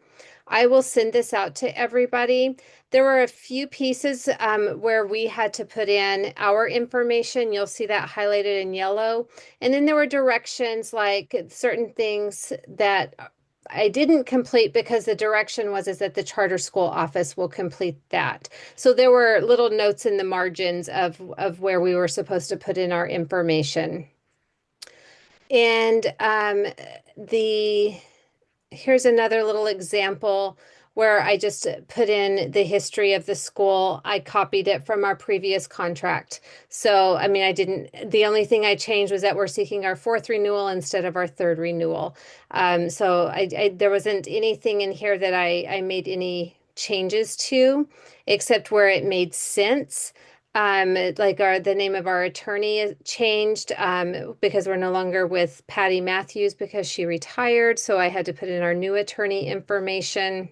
I will send this out to everybody. There were a few pieces where we had to put in our information. You'll see that highlighted in yellow. And then there were directions, like certain things that I didn't complete because the direction is that the charter school office will complete that. So there were little notes in the margins of where we were supposed to put in our information. And here's another little example where I just put in the history of the school. I copied it from our previous contract. So, I mean, the only thing I changed was that we're seeking our 4th renewal instead of our 3rd renewal. So there wasn't anything in here that I made any changes to, except where it made sense. Like the name of our attorney changed because we're no longer with Patty Matthews because she retired. So I had to put in our new attorney information.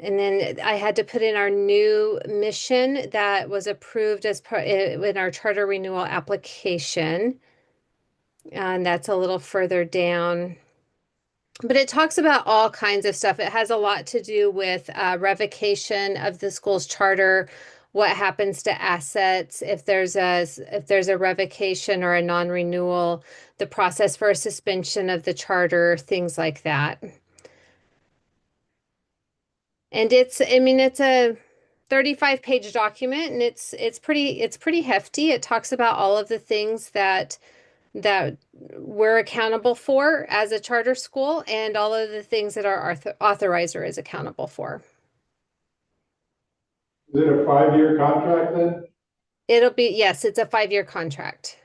And then I had to put in our new mission that was approved as part in our charter renewal application. And that's a little further down. But it talks about all kinds of stuff. It has a lot to do with revocation of the school's charter, what happens to assets if there's a revocation or a non-renewal, the process for a suspension of the charter, things like that. And I mean, it's a 35-page document and it's pretty hefty. It talks about all of the things that we're accountable for as a charter school and all of the things that our authorizer is accountable for. Is it a 5-year contract then? Yes, it's a 5-year contract.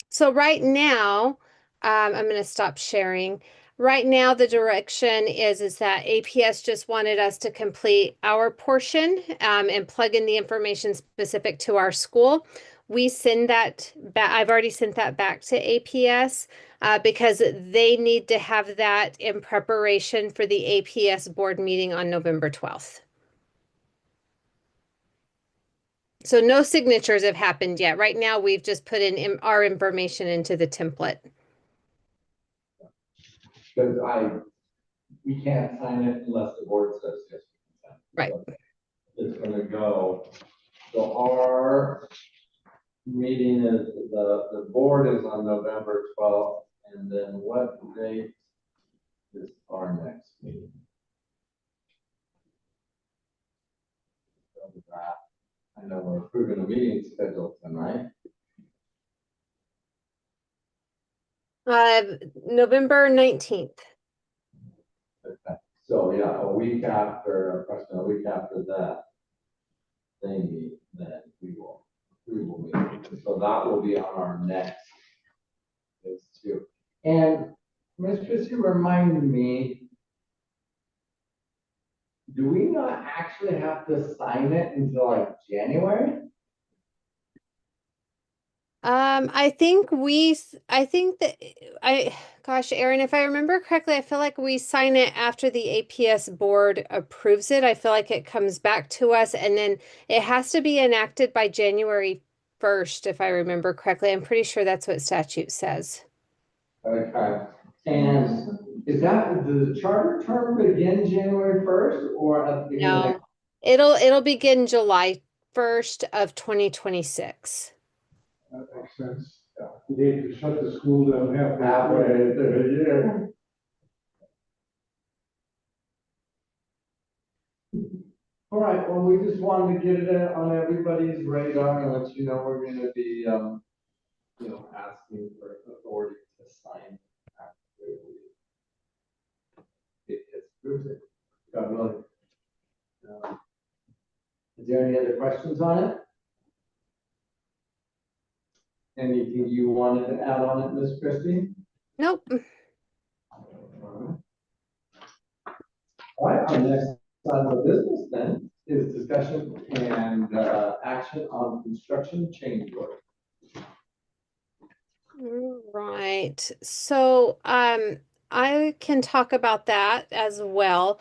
So right now, I'm going to stop sharing. Right now, the direction is that APS just wanted us to complete our portion and plug in the information specific to our school. We send that back. I've already sent that back to APS because they need to have that in preparation for the APS board meeting on November 12th. So no signatures have happened yet. Right now, we've just put in our information into the template. Because we can't sign it unless the board says yes. Right. So it's gonna go, so our meeting is, the board is on November 12th, and then what date is our next meeting? I know we're approving a meeting schedule tonight. November 19th. Okay. So yeah, approximately a week after that, they meet, then we will meet. So that will be on our next. Is too. And Ms. Christie, remind me, do we not actually have to sign it until like January? I think that gosh, Erin, if I remember correctly, I feel like we sign it after the APS board approves it. I feel like it comes back to us and then it has to be enacted by January 1st, if I remember correctly. I'm pretty sure that's what statute says. Okay. And is that, does the charter term begin January 1st or at the beginning of No, it'll begin July 1st of 2026. That makes sense. You need to shut the school down halfway through the year? All right, well, we just wanted to get it on everybody's radar and let you know we're gonna be, asking for authority to sign after it gets approved. God willing. Is there any other questions on it? Anything you wanted to add on it, Ms. Christie? Nope. All right, our next item of business then is discussion and action on construction change order. Right. So, I can talk about that as well.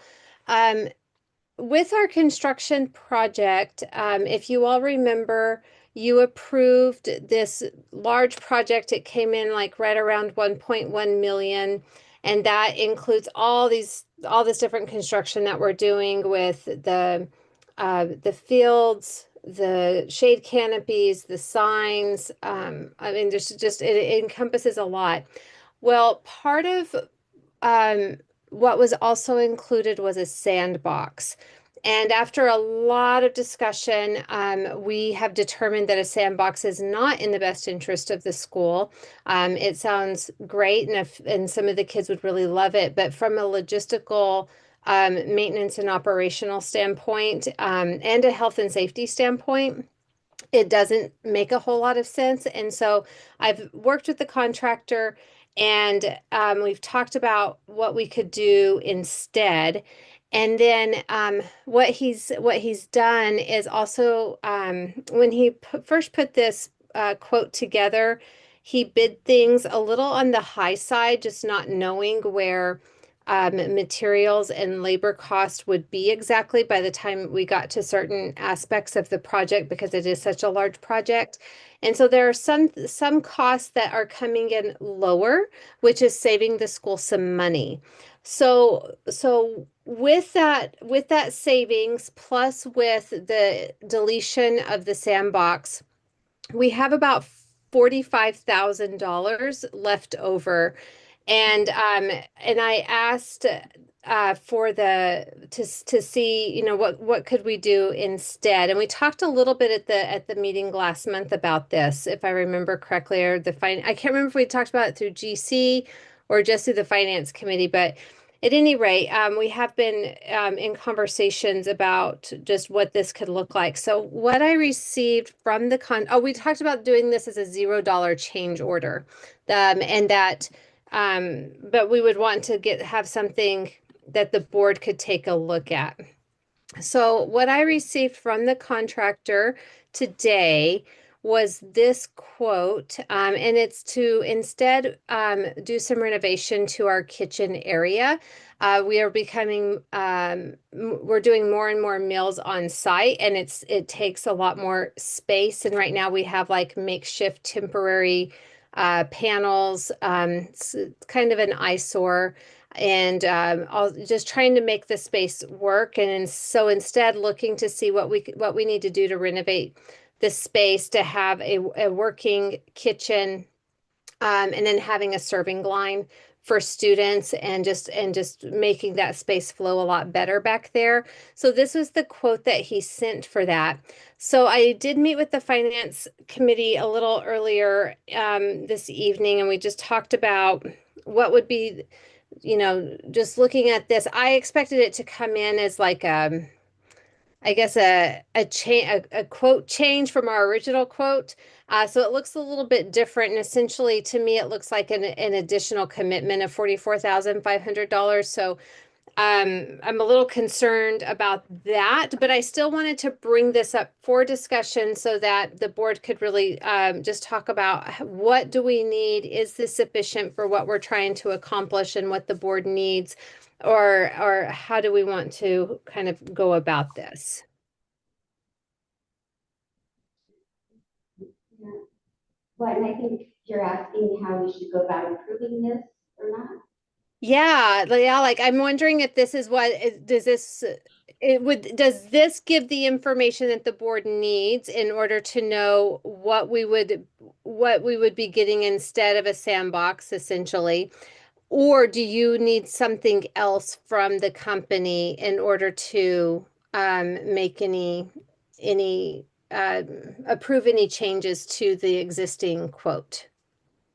With our construction project, if you all remember, you approved this large project. It came in like right around 1.1 million, and that includes all this different construction that we're doing with the fields, the shade canopies, the signs. I mean, it encompasses a lot. Well, part of what was also included was a sandbox. And after a lot of discussion, we have determined that a sandbox is not in the best interest of the school. It sounds great, and some of the kids would really love it, but from a logistical maintenance and operational standpoint, and a health and safety standpoint, it doesn't make a whole lot of sense. And so I've worked with the contractor and we've talked about what we could do instead. And then what he's done is also when he first put this quote together, He bid things a little on the high side, just not knowing where materials and labor cost would be exactly by the time we got to certain aspects of the project because it is such a large project. And so there are some costs that are coming in lower, which is saving the school some money. So with that savings plus with the deletion of the sandbox, we have about $45,000 left over. And I asked for to see, you know, what could we do instead. And we talked a little bit at the meeting last month about this, if I remember correctly, or I can't remember if we talked about it through GC or just through the finance committee, but at any rate, we have been in conversations about just what this could look like. So what I received from we talked about doing this as a $0 change order, and that, but we would want to have something that the board could take a look at. So what I received from the contractor today was this quote, and it's to instead do some renovation to our kitchen area. We are we're doing more and more meals on site, and it takes a lot more space. And right now we have like makeshift temporary panels. It's kind of an eyesore, and just trying to make the space work. And so instead looking to see what we need to do to renovate the space to have a working kitchen, and then having a serving line for students, and just making that space flow a lot better back there. So this was the quote that he sent for that. So I did meet with the finance committee a little earlier this evening, and we just talked about what would be, you know, just looking at this. I expected it to come in as like I guess a quote change from our original quote. So it looks a little bit different. And essentially, to me, it looks like an additional commitment of $44,500. So I'm a little concerned about that, but I still wanted to bring this up for discussion so that the board could really just talk about what do we need? Is this sufficient for what we're trying to accomplish and what the board needs? Or how do we want to kind of go about this? Yeah. Well, and I think you're asking how we should go about improving this or not. Yeah, like I'm wondering if this is does this give the information that the board needs in order to know what we would be getting instead of a sandbox, essentially? Or do you need something else from the company in order to make any approve any changes to the existing quote?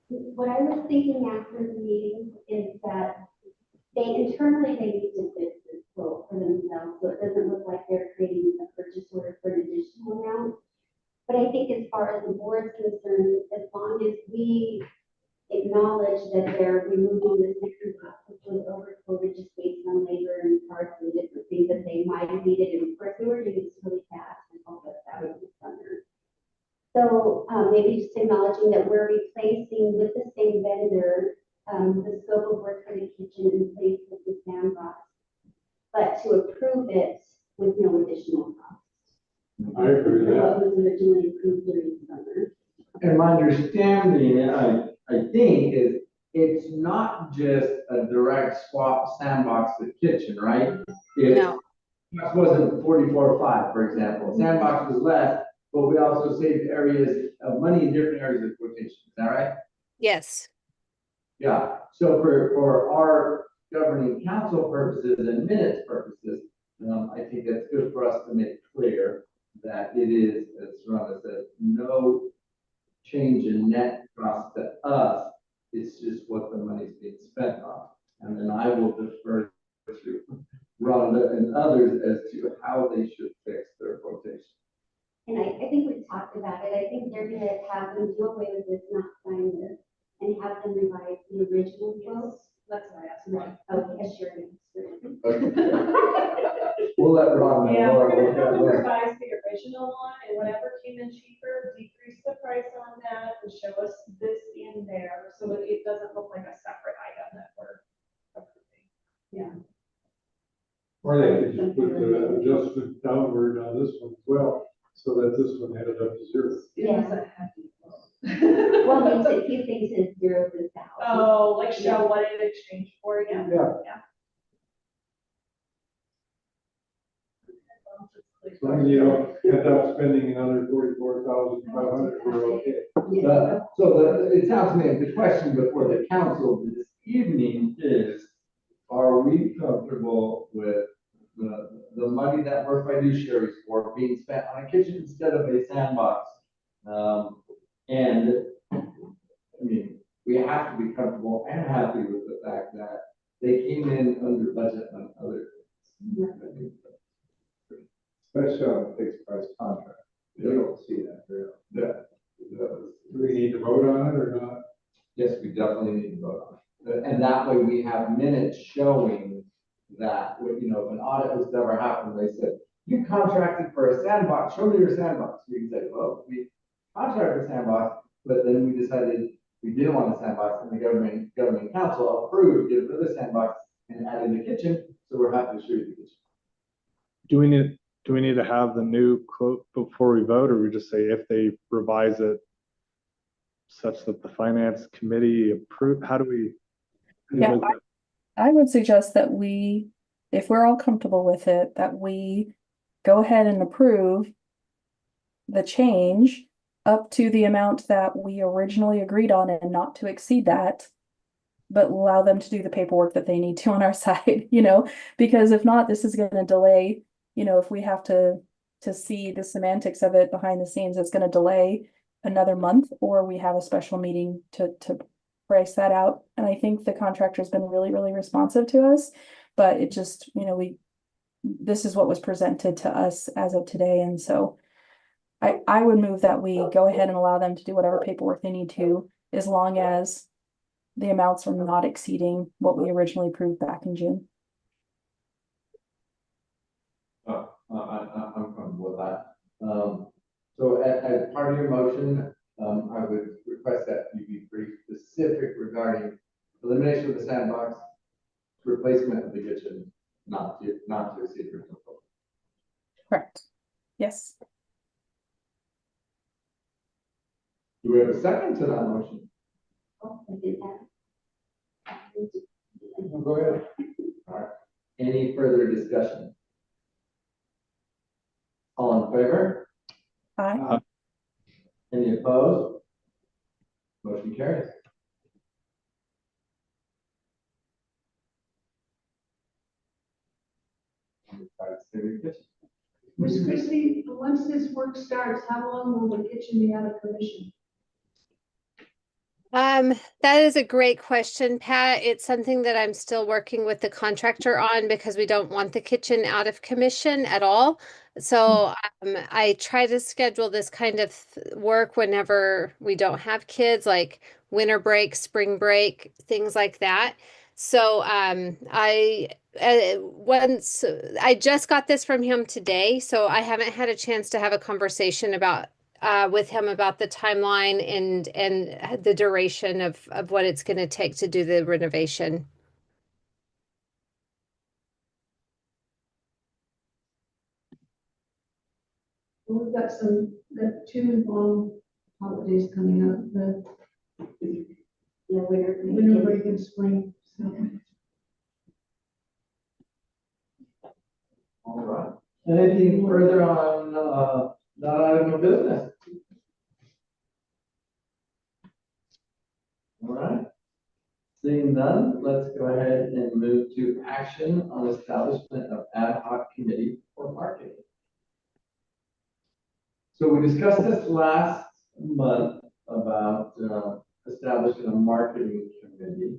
What I was thinking after the meeting is that they need to fix this quote for themselves, so it doesn't look like they're creating a purchase order for an additional amount. But I think as far as the board's concerned, as long as we acknowledge that they're removing the 60 bucks, which was over COVID just based on labor and parts and different things that they might have needed. And of course, they were doing this really fast and all that out of the summer. So maybe just acknowledging that we're replacing with the same vendor the scope of work for the kitchen in place with the sandbox, but to approve it with no additional cost. I agree with that. What was originally approved during the summer. And my understanding, and I think, is it's not just a direct swap sandbox to kitchen, right? No. Sandbox wasn't 44.5, for example. Sandbox was less, but we also saved areas of money in different areas of quotation. Is that right? Yes. Yeah. So for our governing council purposes and minutes purposes, I think that's good for us to make clear that it is, as Rhonda said, no change in net cost to us. It's just what the money's being spent on. And then I will defer to Rhonda and others as to how they should fix their quotation. And I think we've talked about it. I think they're going to have them do away with this, not sign this, and have them revise the original quote. That's what I asked. Right. Okay, sure. We'll let Rhonda. Yeah, we're gonna have them know. revise the original one, and whatever came in cheaper, decrease the price on that, and show us this, Or they could just put the adjustment downward on this one as well, so that this one added up to zero. Yeah. Well, Well, he thinks it's 0 to 1,000. oh, like show what it exchanged for again? Yeah. As long as you don't end up spending another 44,500, we're okay. It sounds to me, the question before the council this evening is, are we comfortable with the money that we're fiduciaries for being spent on a kitchen instead of a sandbox? And I mean, we have to be comfortable and happy with the fact that they came in under budget on other things. Especially on a fixed price contract. We don't see that very often. Yeah. Do we need to vote on it or not? Yes, we definitely need to vote on it. And that way we have minutes showing that, you know, if an audit was to ever happen, they said, you contracted for a sandbox, show me your sandbox. We can say, well, we contracted a sandbox, but then we decided we didn't want a sandbox, and the governing council approved, get rid of the sandbox and added the kitchen, so we're happy to show you the kitchen. Do we need to have the new quote before we vote, or we just say if they revise it such that the finance committee approve? How do we? Yeah, I would suggest that we, if we're all comfortable with it, that we go ahead and approve the change up to the amount that we originally agreed on and not to exceed that, but allow them to do the paperwork that they need to on our side, you know, because if not, this is going to delay, you know, if we have to see the semantics of it behind the scenes, it's going to delay another month, or we have a special meeting to price that out. And I think the contractor's been really, really responsive to us, but it just, you know, this is what was presented to us as of today. And so I would move that we go ahead and allow them to do whatever paperwork they need to, as long as the amounts are not exceeding what we originally approved back in June. I'm comfortable with that. So as part of your motion, I would request that you be pretty specific regarding elimination of the sandbox, replacement of the kitchen, not to exceed your total. Correct. Yes. Do we have a second to that motion? Oh, I did that. Go ahead. All right. Any further discussion? All in favor? Aye. Any opposed? Motion carries. Ms. Christie, once this work starts, how long will the kitchen be out of commission? That is a great question, Pat. It's something that I'm still working with the contractor on because we don't want the kitchen out of commission at all. So I try to schedule this kind of work whenever we don't have kids, like winter break, spring break, things like that. So once I just got this from him today, so I haven't had a chance to have a conversation about with him about the timeline and the duration of what it's going to take to do the renovation. Well, we've got two long holidays coming up, the winter break and spring. So. All right. Anything further on that item of business? All right. Seeing none, let's go ahead and move to action on establishment of ad hoc committee for marketing. So we discussed this last month about establishing a marketing committee.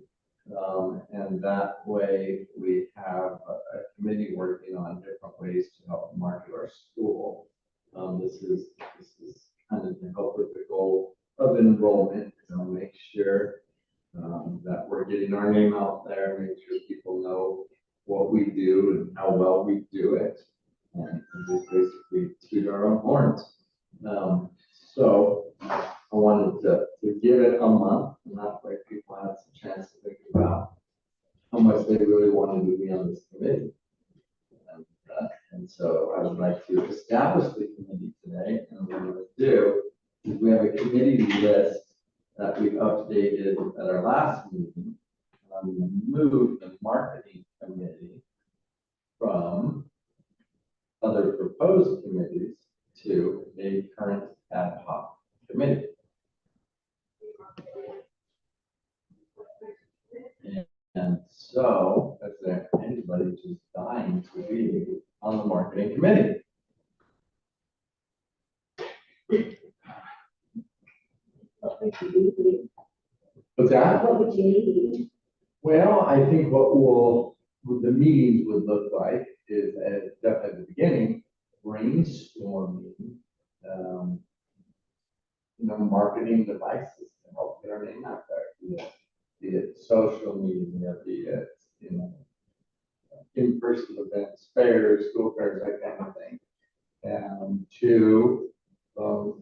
And that way we have a committee working on different ways to help market our school. This is kind of to help with the goal of enrollment, make sure that we're getting our name out there, make sure people know what we do and how well we do it, and just basically toot our own horns. So I wanted to give it a month, and that way people have some chance to think about how much they really wanted to be on this committee. And so I would like to establish the committee today, and what we're going to do is we have a committee list that we updated at our last meeting. We moved the marketing committee from other proposed committees to a current ad hoc committee. And so, is there anybody who's dying to be on the marketing committee? What's that? What would you need? Well, I think what the meetings would look like is definitely at the beginning, brainstorming, marketing devices to help get our name out there. Be it social media, be it, in-person events, fairs, school fairs, that kind of thing. And two,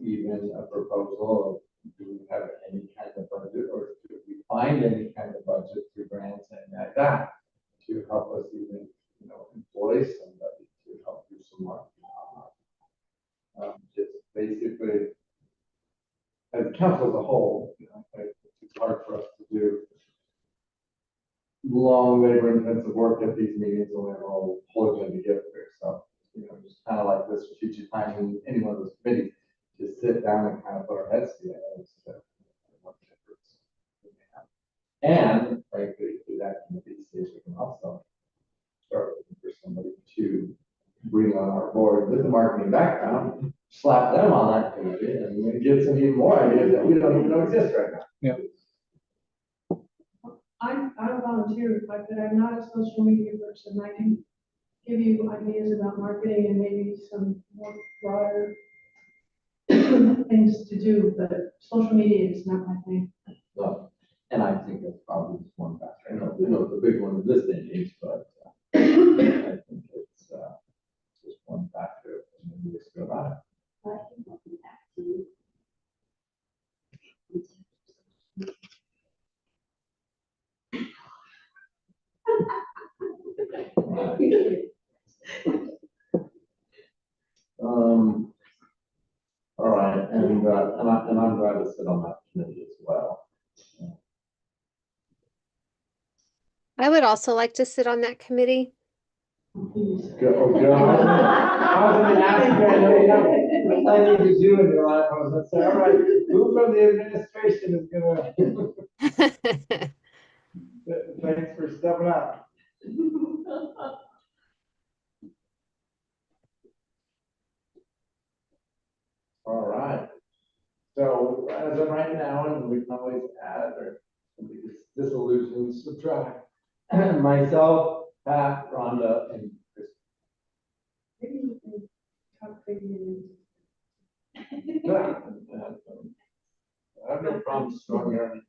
even a proposal of, do we have any kind of budget, or do we find any kind of budget through grants and like that to help us even, employ somebody to help do some marketing on that. Just basically, as a council as a whole, it's hard for us to do long labor intensive work at these meetings when we're all pulling them together. So, just kind of like this strategic time in any one of those committees, just sit down and kind of put our heads together as to what efforts we may have. And frankly, through that committee stage, we can also start looking for somebody to bring on our board with the marketing background, slap them on that committee, and give some even more ideas that we don't even know exist right now. Yeah. I volunteer if I could. I'm not a social media person. I can give you ideas about marketing and maybe some more broader things to do, but social media is not my thing. So, and I think that's probably just one factor. I know it's a big one in this day and age, but I think it's just one factor. And maybe just go about it. I think I'll be back to you. All right, and I'm glad to sit on that committee as well. I would also like to sit on that committee. Go. I was going to ask you, I know you have plenty to do in your life. I was going to say, all right, who from the administration is going to? Thanks for stepping up. All right. So as of right now, and we can always add or disillusion, subtract. Myself, Pat, Rhonda, and Chris. Maybe you can talk to you. Yeah. I have no problem throwing her in.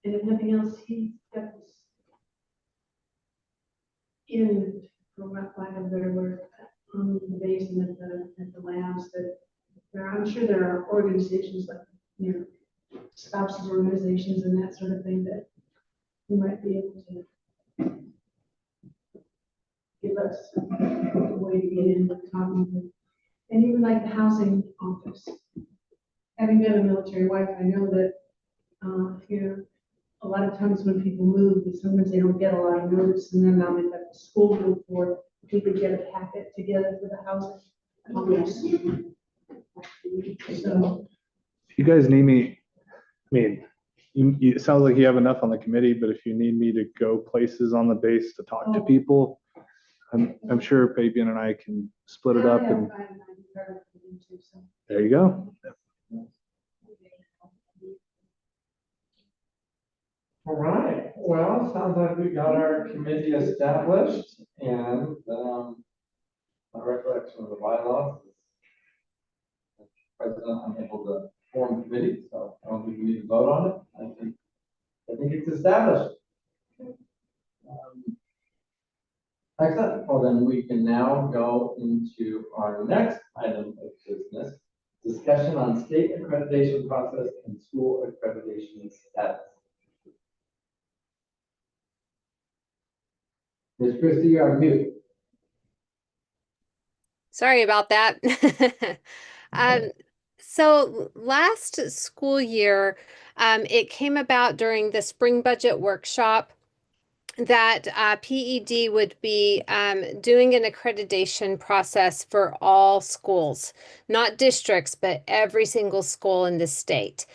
And if nothing else, he steps in, for lack of a better word, on the basement at the labs that I'm sure there are organizations like, spouses organizations and that sort of thing that we might be able to give us a way to get in with talking to. And even like the housing office. Having been a military wife, I know that, a lot of times when people move, sometimes they don't get a lot of notice, and then now they've got the school group for people to get a packet together for the housing. So, If you guys need me, I mean, it sounds like you have enough on the committee, but if you need me to go places on the base to talk to people, I'm sure Fabian and I can split it up, and there you go. All right, well, sounds like we got our committee established, and my recollection of the bylaws is president unable to form committee, so I don't think we need to vote on it. I think it's established. Excellent. Well, then we can now go into our next item of business, discussion on state accreditation process and school accreditation status. Ms. Christie, you're on mute. Sorry about that. Um, so last school year, it came about during the spring budget workshop that PED would be doing an accreditation process for all schools, not districts, but every single school in the state.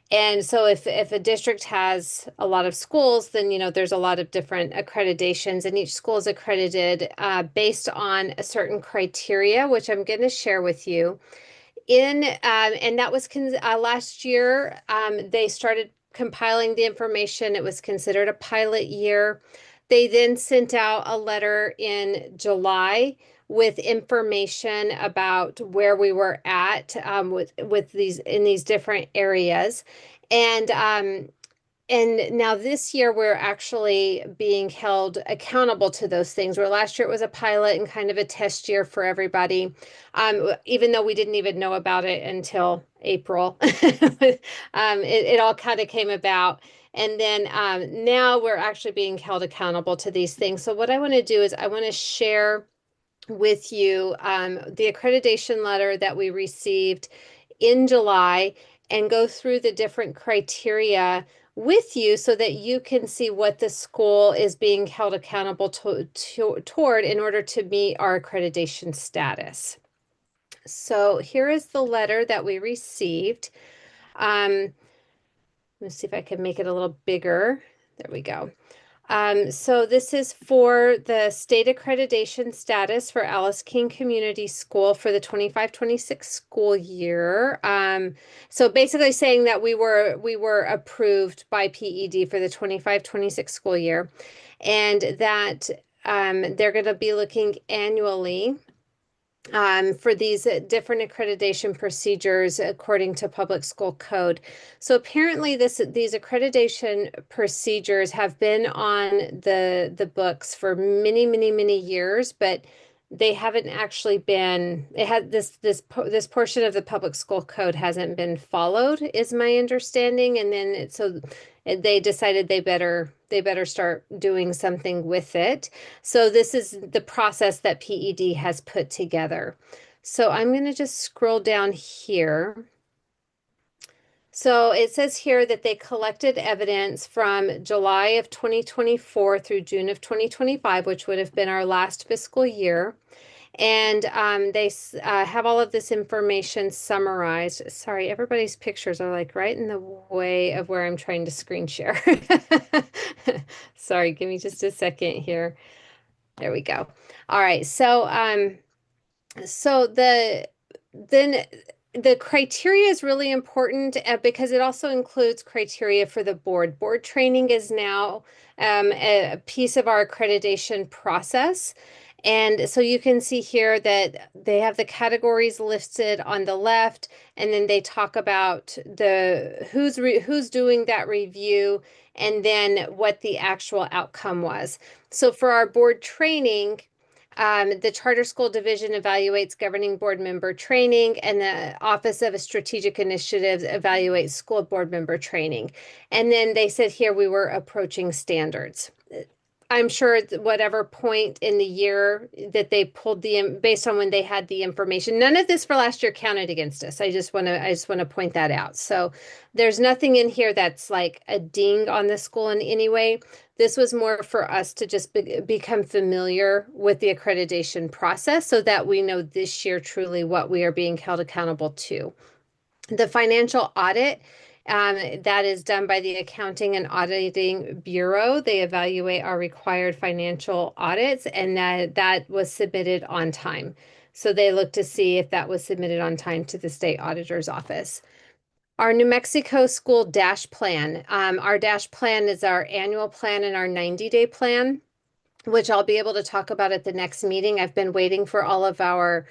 And so if a district has a lot of schools, then, you know, there's a lot of different accreditations, and each school is accredited based on a certain criteria, which I'm going to share with you. And that was last year, they started compiling the information. It was considered a pilot year. They then sent out a letter in July with information about where we were at with these in these different areas. And now this year we're actually being held accountable to those things. Where last year it was a pilot and kind of a test year for everybody, even though we didn't even know about it until April. It all kind of came about. And then now we're actually being held accountable to these things. So what I want to do is I want to share with you the accreditation letter that we received in July and go through the different criteria with you so that you can see what the school is being held accountable toward in order to meet our accreditation status. So here is the letter that we received. Let's see if I can make it a little bigger. There we go. So this is for the state accreditation status for Alice King Community School for the 25-26 school year. So basically saying that we were approved by PED for the 25-26 school year, and that they're going to be looking annually for these different accreditation procedures according to public school code. So apparently these accreditation procedures have been on the books for many, many, many years, but they haven't actually been, it had this portion of the public school code hasn't been followed, is my understanding. And then they decided they better start doing something with it. So this is the process that PED has put together. So I'm going to just scroll down here. So it says here that they collected evidence from July of 2024 through June of 2025, which would have been our last fiscal year. And they have all of this information summarized. Sorry, everybody's pictures are like right in the way of where I'm trying to screen share. Sorry, give me just a second here. There we go. All right, so the criteria is really important because it also includes criteria for the board. Board training is now a piece of our accreditation process. And so you can see here that they have the categories listed on the left, and then they talk about who's doing that review and then what the actual outcome was. So for our board training, the Charter School Division evaluates governing board member training, and the Office of Strategic Initiatives evaluates school board member training. And then they said here we were approaching standards. I'm sure at whatever point in the year that they pulled based on when they had the information, none of this for last year counted against us. I just want to point that out. So there's nothing in here that's like a ding on the school in any way. This was more for us to just become familiar with the accreditation process so that we know this year truly what we are being held accountable to. The financial audit, that is done by the Accounting and Auditing Bureau. They evaluate our required financial audits, and that was submitted on time. So they look to see if that was submitted on time to the state auditor's office. Our New Mexico school DASH plan. Our DASH plan is our annual plan and our 90-day plan, which I'll be able to talk about at the next meeting. I've been waiting for all of our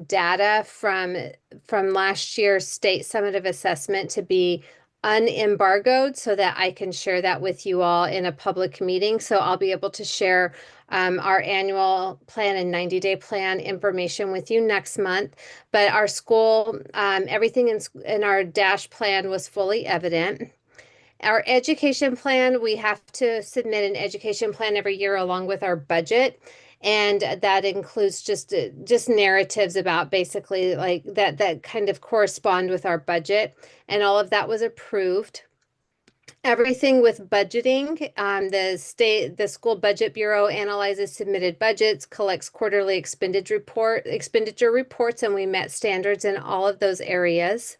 data from last year's state summative assessment to be unembargoed so that I can share that with you all in a public meeting. So I'll be able to share our annual plan and 90-day plan information with you next month. But our school, everything in our DASH plan was fully evident. Our education plan, we have to submit an education plan every year along with our budget. And that includes just narratives about basically like that kind of correspond with our budget. And all of that was approved. Everything with budgeting, the school budget bureau analyzes submitted budgets, collects quarterly expenditure reports, and we met standards in all of those areas.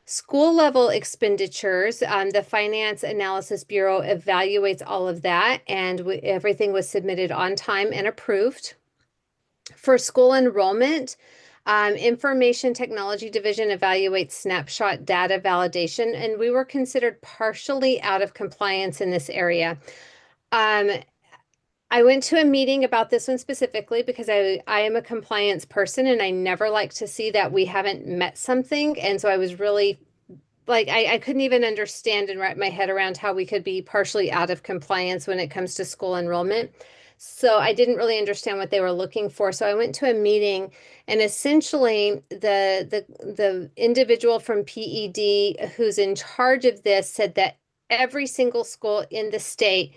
School level expenditures, the Finance Analysis Bureau evaluates all of that, and everything was submitted on time and approved. For school enrollment, Information Technology Division evaluates snapshot data validation, and we were considered partially out of compliance in this area. I went to a meeting about this one specifically because I am a compliance person and I never like to see that we haven't met something. And so I was really like, I couldn't even understand and wrap my head around how we could be partially out of compliance when it comes to school enrollment. So I didn't really understand what they were looking for. So I went to a meeting, and essentially the individual from PED who's in charge of this said that every single school in the state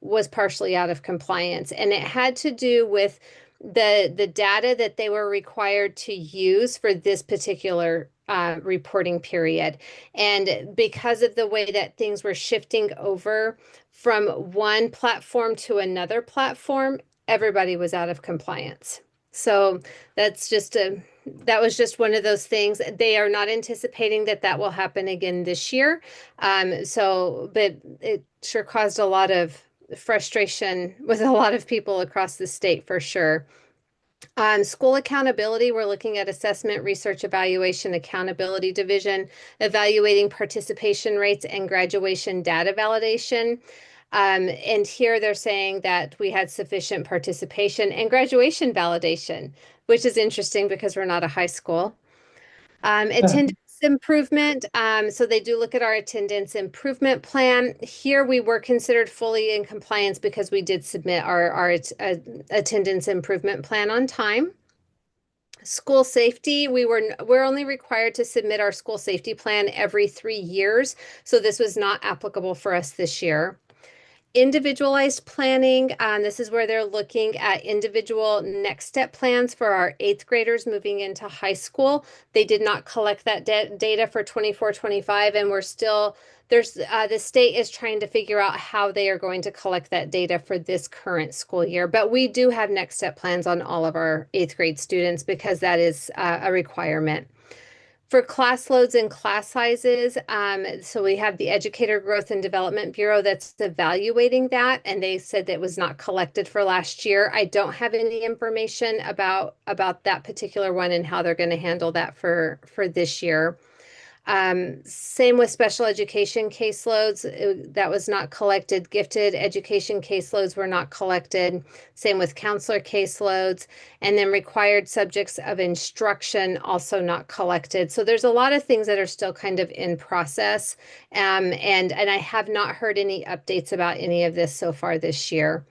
was partially out of compliance, and it had to do with the data that they were required to use for this particular reporting period. And because of the way that things were shifting over from one platform to another platform, everybody was out of compliance. So that was just one of those things. They are not anticipating that will happen again this year. But it sure caused a lot of frustration with a lot of people across the state for sure. School accountability, we're looking at assessment, research, evaluation, accountability division, evaluating participation rates and graduation data validation. And here they're saying that we had sufficient participation and graduation validation, which is interesting because we're not a high school. Attendance improvement. So they do look at our attendance improvement plan. Here we were considered fully in compliance because we did submit our attendance improvement plan on time. School safety, we're only required to submit our school safety plan every 3 years. So this was not applicable for us this year. Individualized planning, this is where they're looking at individual next step plans for our 8th graders moving into high school. They did not collect that data for 24-25, and the state is trying to figure out how they are going to collect that data for this current school year. But we do have next step plans on all of our 8th grade students because that is a requirement. For class loads and class sizes, so we have the Educator Growth and Development Bureau that's evaluating that, and they said that was not collected for last year. I don't have any information about that particular one and how they're going to handle that for this year. Same with special education caseloads, that was not collected. Gifted education caseloads were not collected. Same with counselor caseloads, and then required subjects of instruction also not collected. So there's a lot of things that are still kind of in process, and I have not heard any updates about any of this so far this year.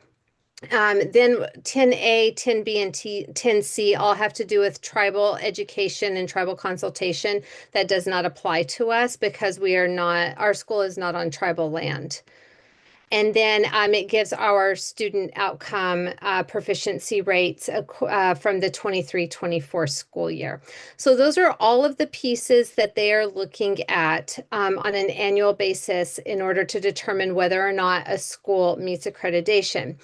Then 10A, 10B, and 10C all have to do with tribal education and tribal consultation. That does not apply to us because our school is not on tribal land. And then it gives our student outcome proficiency rates from the 23-24 school year. So those are all of the pieces that they are looking at on an annual basis in order to determine whether or not a school meets accreditation.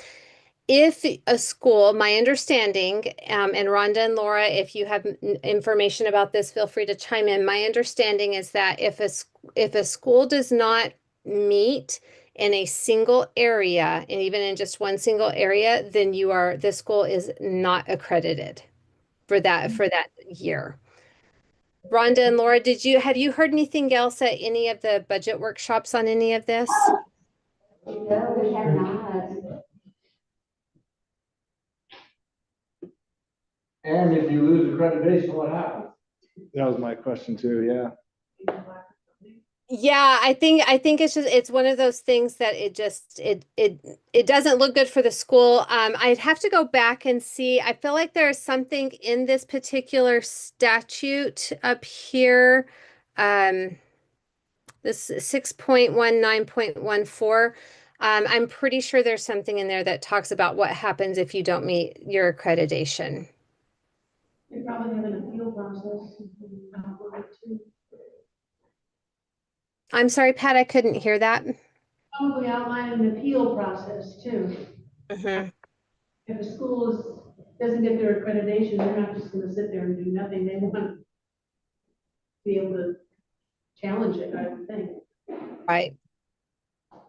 If a school, my understanding, and Rhonda and Laura, if you have information about this, feel free to chime in. My understanding is that if a school does not meet in a single area, and even in just one single area, then the school is not accredited for that year. Rhonda and Laura, have you heard anything else at any of the budget workshops on any of this? No, we have not. And if you lose accreditation, what happens? That was my question too, yeah. Yeah, I think it's one of those things that it doesn't look good for the school. I'd have to go back and see. I feel like there's something in this particular statute up here. This This 6.19.14. I'm pretty sure there's something in there that talks about what happens if you don't meet your accreditation. They probably have an appeal process. I'm sorry, Pat, I couldn't hear that. Probably outline an appeal process too. Mhm. If a school doesn't get their accreditation, they're not just gonna sit there and do nothing. They want to be able to challenge it, I would think. Right.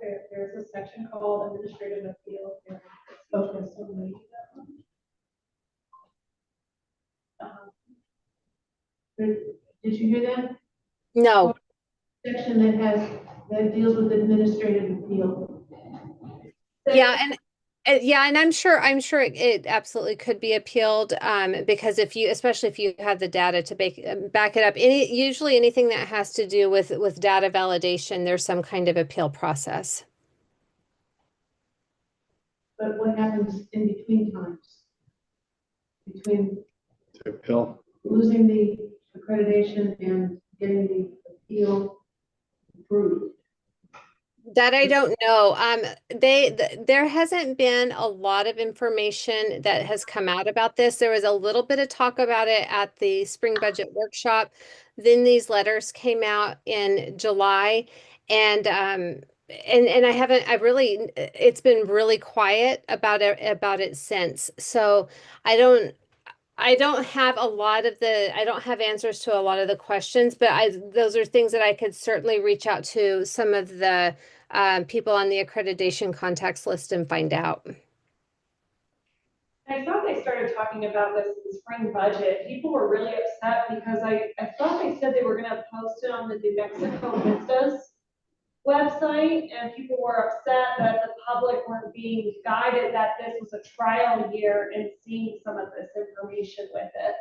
There's a section called administrative appeal, and it's focused on Did you hear that? No. Section that deals with administrative appeal. Yeah, and I'm sure it absolutely could be appealed, because especially if you have the data to back it up. Usually anything that has to do with data validation, there's some kind of appeal process. But what happens in between times? Between To appeal. losing the accreditation and getting the appeal approved? That I don't know. There hasn't been a lot of information that has come out about this. There was a little bit of talk about it at the spring budget workshop. Then these letters came out in July, and it's been really quiet about it since. So I don't have I don't have answers to a lot of the questions, but those are things that I could certainly reach out to some of the people on the accreditation contacts list and find out. I thought they started talking about this in the spring budget. People were really upset because I thought they said they were gonna post it on the New Mexico Vistas website, and people were upset that the public weren't being guided that this was a trial year and seeing some of this information with it.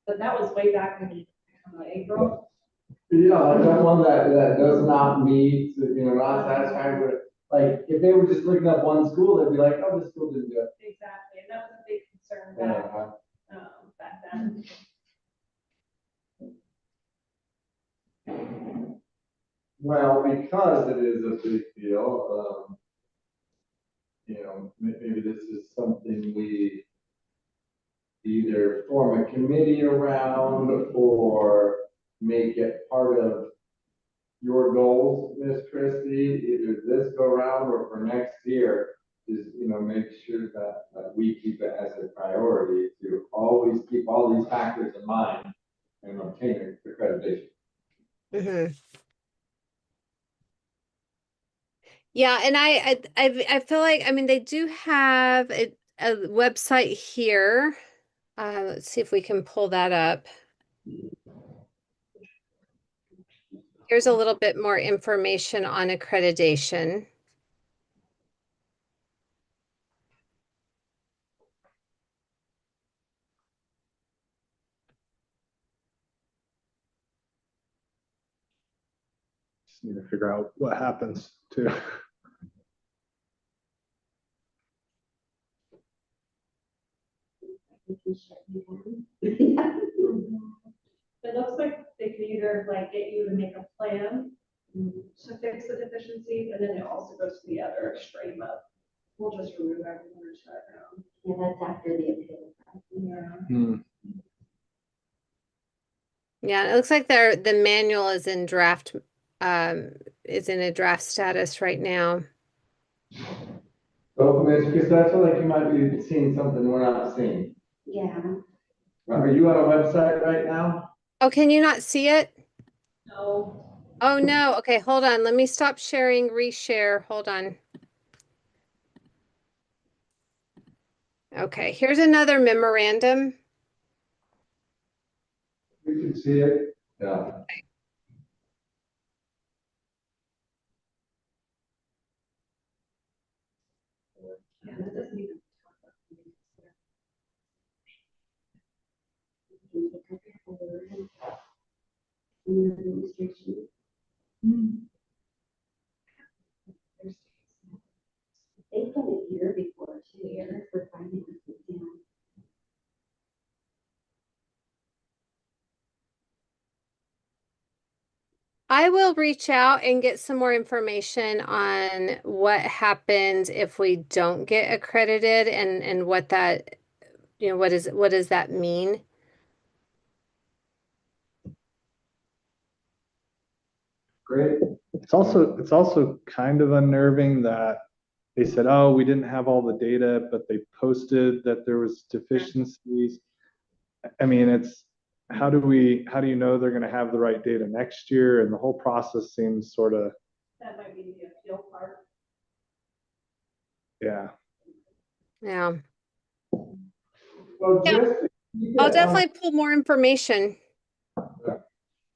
But that was way back in April. Yeah, like that one that does not meet, not satisfied with, like, if they were just looking up one school, they'd be like, oh, this school didn't do it. Exactly, and that was a big concern back then. Well, because it is a big deal, maybe this is something we either form a committee around or make it part of your goals, Miss Christie, either this go around or for next year, is, make sure that we keep it as a priority to always keep all these factors in mind and obtain accreditation. Mm-hmm. Yeah, and I feel like, I mean, they do have a website here. Let's see if we can pull that up. Here's a little bit more information on accreditation. Just need to figure out what happens too. It looks like they could either like get you to make a plan to fix the deficiencies, and then it also goes to the other extreme of, we'll just remove everything or shut it down. Yeah, that's after the appeal. Yeah. Yeah, it looks like the manual is in a draft status right now. So, Ms. Chris, that's like you might be seeing something we're not seeing. Yeah. Are you on a website right now? Oh, can you not see it? No. Oh no. Okay, hold on. Let me stop sharing, reshare. Hold on. Okay, here's another memorandum. We can see it. Yeah. Yeah, that doesn't even. Administration. They've done it year before 2 years for finding this, yeah. I will reach out and get some more information on what happens if we don't get accredited and what that, what does that mean? Great. It's also kind of unnerving that they said, oh, we didn't have all the data, but they posted that there was deficiencies. I mean, how do you know they're going to have the right data next year? And the whole process seems sort of, That might be the appeal part. yeah. Yeah. Well, Yeah. just to keep I'll it, definitely pull more information.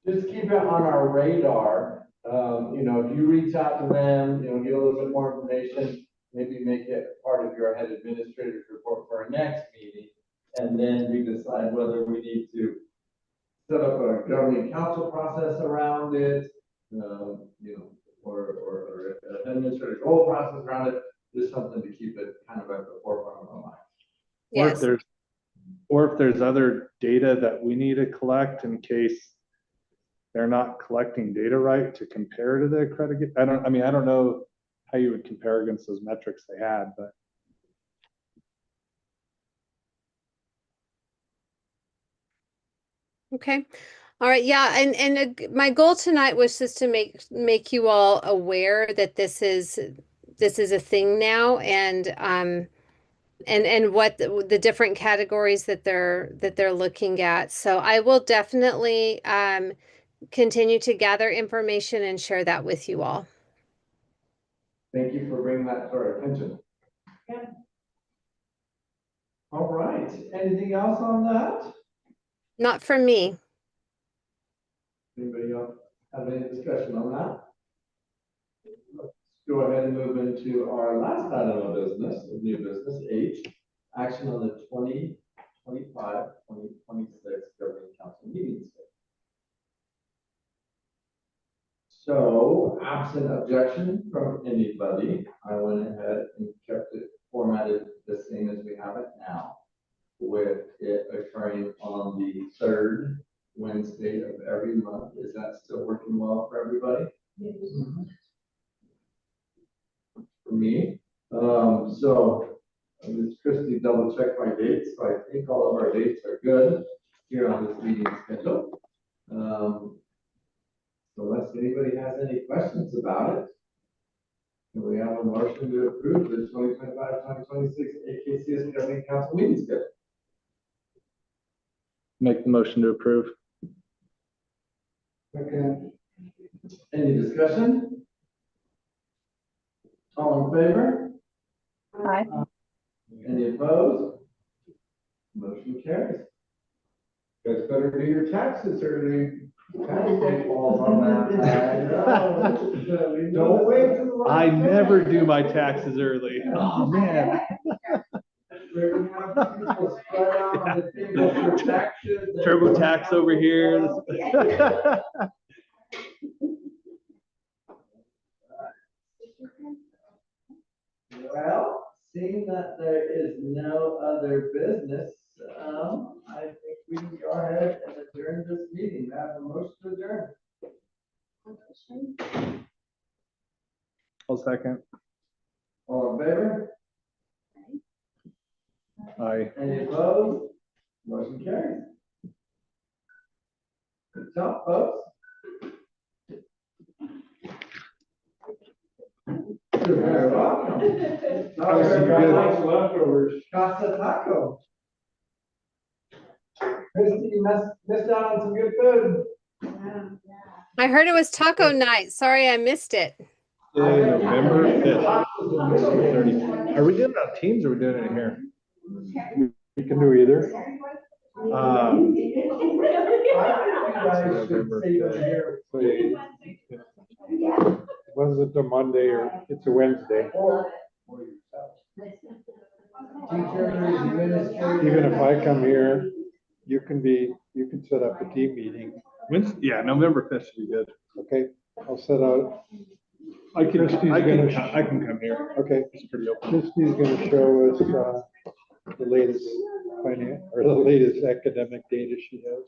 just keep it on our radar. If you reach out to them, get a little bit more information, maybe make it part of your head administrator's report for our next meeting. And then we decide whether we need to set up a governing council process around it, or an administrative goal process around it. Just something to keep it kind of at the forefront of our mind. Yes. Or if there's other data that we need to collect in case they're not collecting data right to compare to the credit. I don't know how you would compare against those metrics they had, but. Okay. All right. Yeah. And my goal tonight was just to make you all aware that this is a thing now, and what the different categories that they're looking at. So I will definitely continue to gather information and share that with you all. Thank you for bringing that to our attention. Yeah. All right. Anything else on that? Not from me. Anybody else have any discussion on that? Let's go ahead and move into our last item of business, new business, H, action on the 2025-2026 governing council meetings. So, absent objection from anybody, I went ahead and kept it formatted the same as we have it now, with it occurring on the third Wednesday of every month. Is that still working well for everybody? Yes. For me. So Ms. Christie double checked my dates, so I think all of our dates are good here on this meeting schedule. So unless anybody has any questions about it, can we have a motion to approve the 2025-2026 AKCS governing council meeting schedule? Make the motion to approve. Okay. Any discussion? All in favor? Hi. Any opposed? Motion carries. You guys better do your taxes early. Tax day falls on that. I know. Don't wait till the last I never minute. do my taxes early. Oh, man. We're gonna have people spread out on the table for taxes. TurboTax over here. Well, seeing that there is no other business, I think we can go ahead and adjourn this meeting. I have a motion to adjourn. I'll second. All in favor? Aye. Any opposed? Motion carries. Good job, folks. You're very welcome. Now we got lots of leftovers. Casa Taco. Christie, you missed out on some good food. I heard it was taco night. Sorry, I missed it. November 5th. Are we doing it on Teams or are we doing it here? We can do either. November 5th. Was it a Monday or it's a Wednesday? Even if I come here, you can set up a team meeting. Yeah, November 5th should be good. Okay, I'll set out. I can Christie's come here. Okay, It's pretty open. Christie's gonna show us, the latest the latest academic data she has.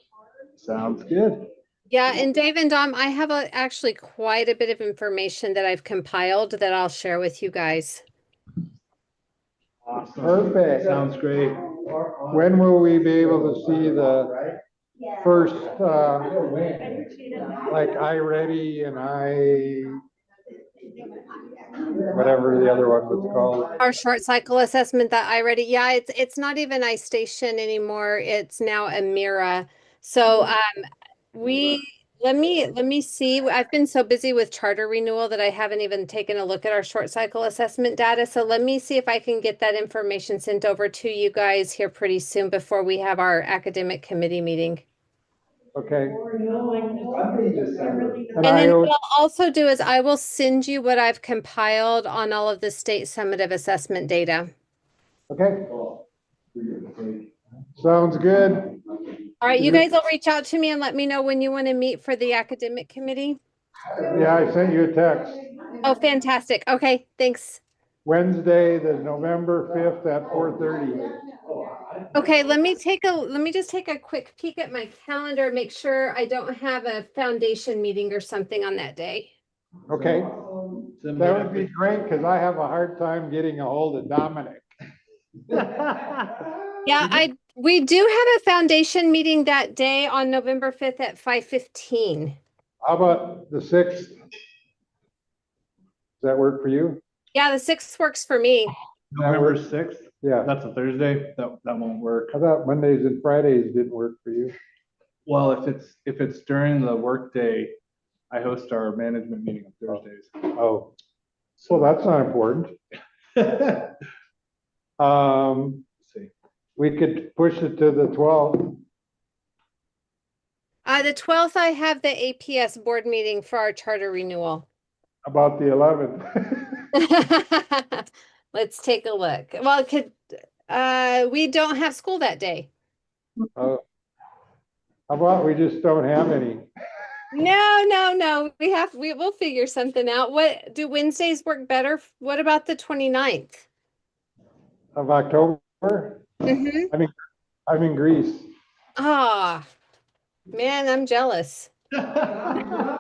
Sounds good. Yeah, and Dave and Dom, I have actually quite a bit of information that I've compiled that I'll share with you guys. Awesome. Perfect. Sounds great. When will we be able to see the Yeah. first, like iReady and whatever the other one was called? Our short cycle assessment that I read, yeah, it's not even iStation anymore. It's now Amira. So let me see. I've been so busy with charter renewal that I haven't even taken a look at our short cycle assessment data. So let me see if I can get that information sent over to you guys here pretty soon before we have our academic committee meeting. Okay. And then what I'll also do is I will send you what I've compiled on all of the state summative assessment data. Okay. Sounds good. All right, you guys will reach out to me and let me know when you want to meet for the academic committee. Yeah, I sent you a text. Oh, fantastic. Okay, thanks. Wednesday, the November 5th at 4:30. Okay, let me just take a quick peek at my calendar, make sure I don't have a foundation meeting or something on that day. Okay. That would be great because I have a hard time getting a hold of Dominic. Yeah, we do have a foundation meeting that day on November 5th at 5:15. How about the 6th? Does that work for you? Yeah, the 6th works for me. November 6th? Yeah. That's a Thursday? That won't work. I thought Mondays and Fridays didn't work for you. Well, if it's during the workday, I host our management meeting on Thursdays. Oh, well, that's not important. See. We could push it to the 12th. The 12th, I have the APS board meeting for our charter renewal. About the 11th. Let's take a look. Well, we don't have school that day. How about we just don't have any? No. We'll figure something out. What do Wednesdays work better? What about the 29th? Of October? Mm-hmm. I'm in Greece. Ah, man, I'm jealous. How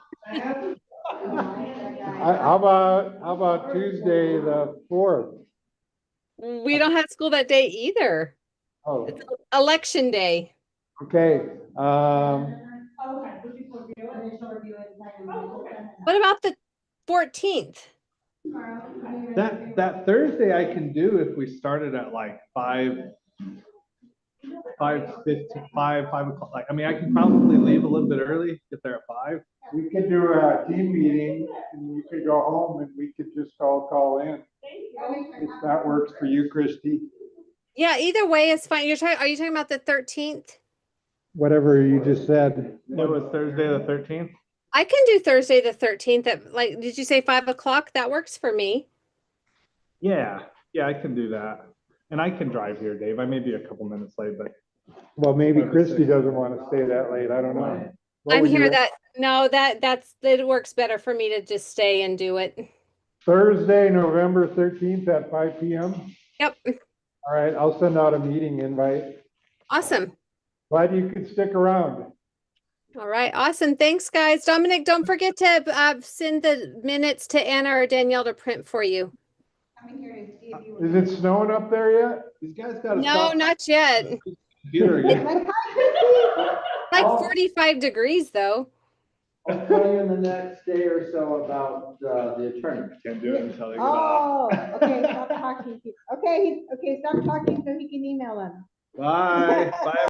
about Tuesday, the 4th? We don't have school that day either. Oh, It's election day. okay. What about the 14th? That Thursday I can do if we started at like 5 o'clock. Like, I mean, I can probably leave a little bit early, get there at 5. We could do a team meeting and you could go home and we could just all call in. If that works for you, Christy. Yeah, either way is fine. Are you talking about the 13th? Whatever you just said. It was Thursday the 13th. I can do Thursday the 13th at did you say 5 o'clock? That works for me. Yeah, I can do that. And I can drive here, Dave. I may be a couple minutes late, but. Well, maybe Christy doesn't want to stay that late. I don't know. I'm here that works better for me to just stay and do it. Thursday, November 13th at 5 p.m. Yep. All right, I'll send out a meeting invite. Awesome. Glad you could stick around. All right, awesome. Thanks, guys. Dominic, don't forget to send the minutes to Anna or Danielle to print for you. Is it snowing up there yet? These guys gotta No, stop. not yet. Computer again. Like 45 degrees though. I'll tell you in the next day or so about the attorney. Can't do it until they get off. Oh, okay, stop talking. Okay, stop talking so he can email him. Bye. Bye.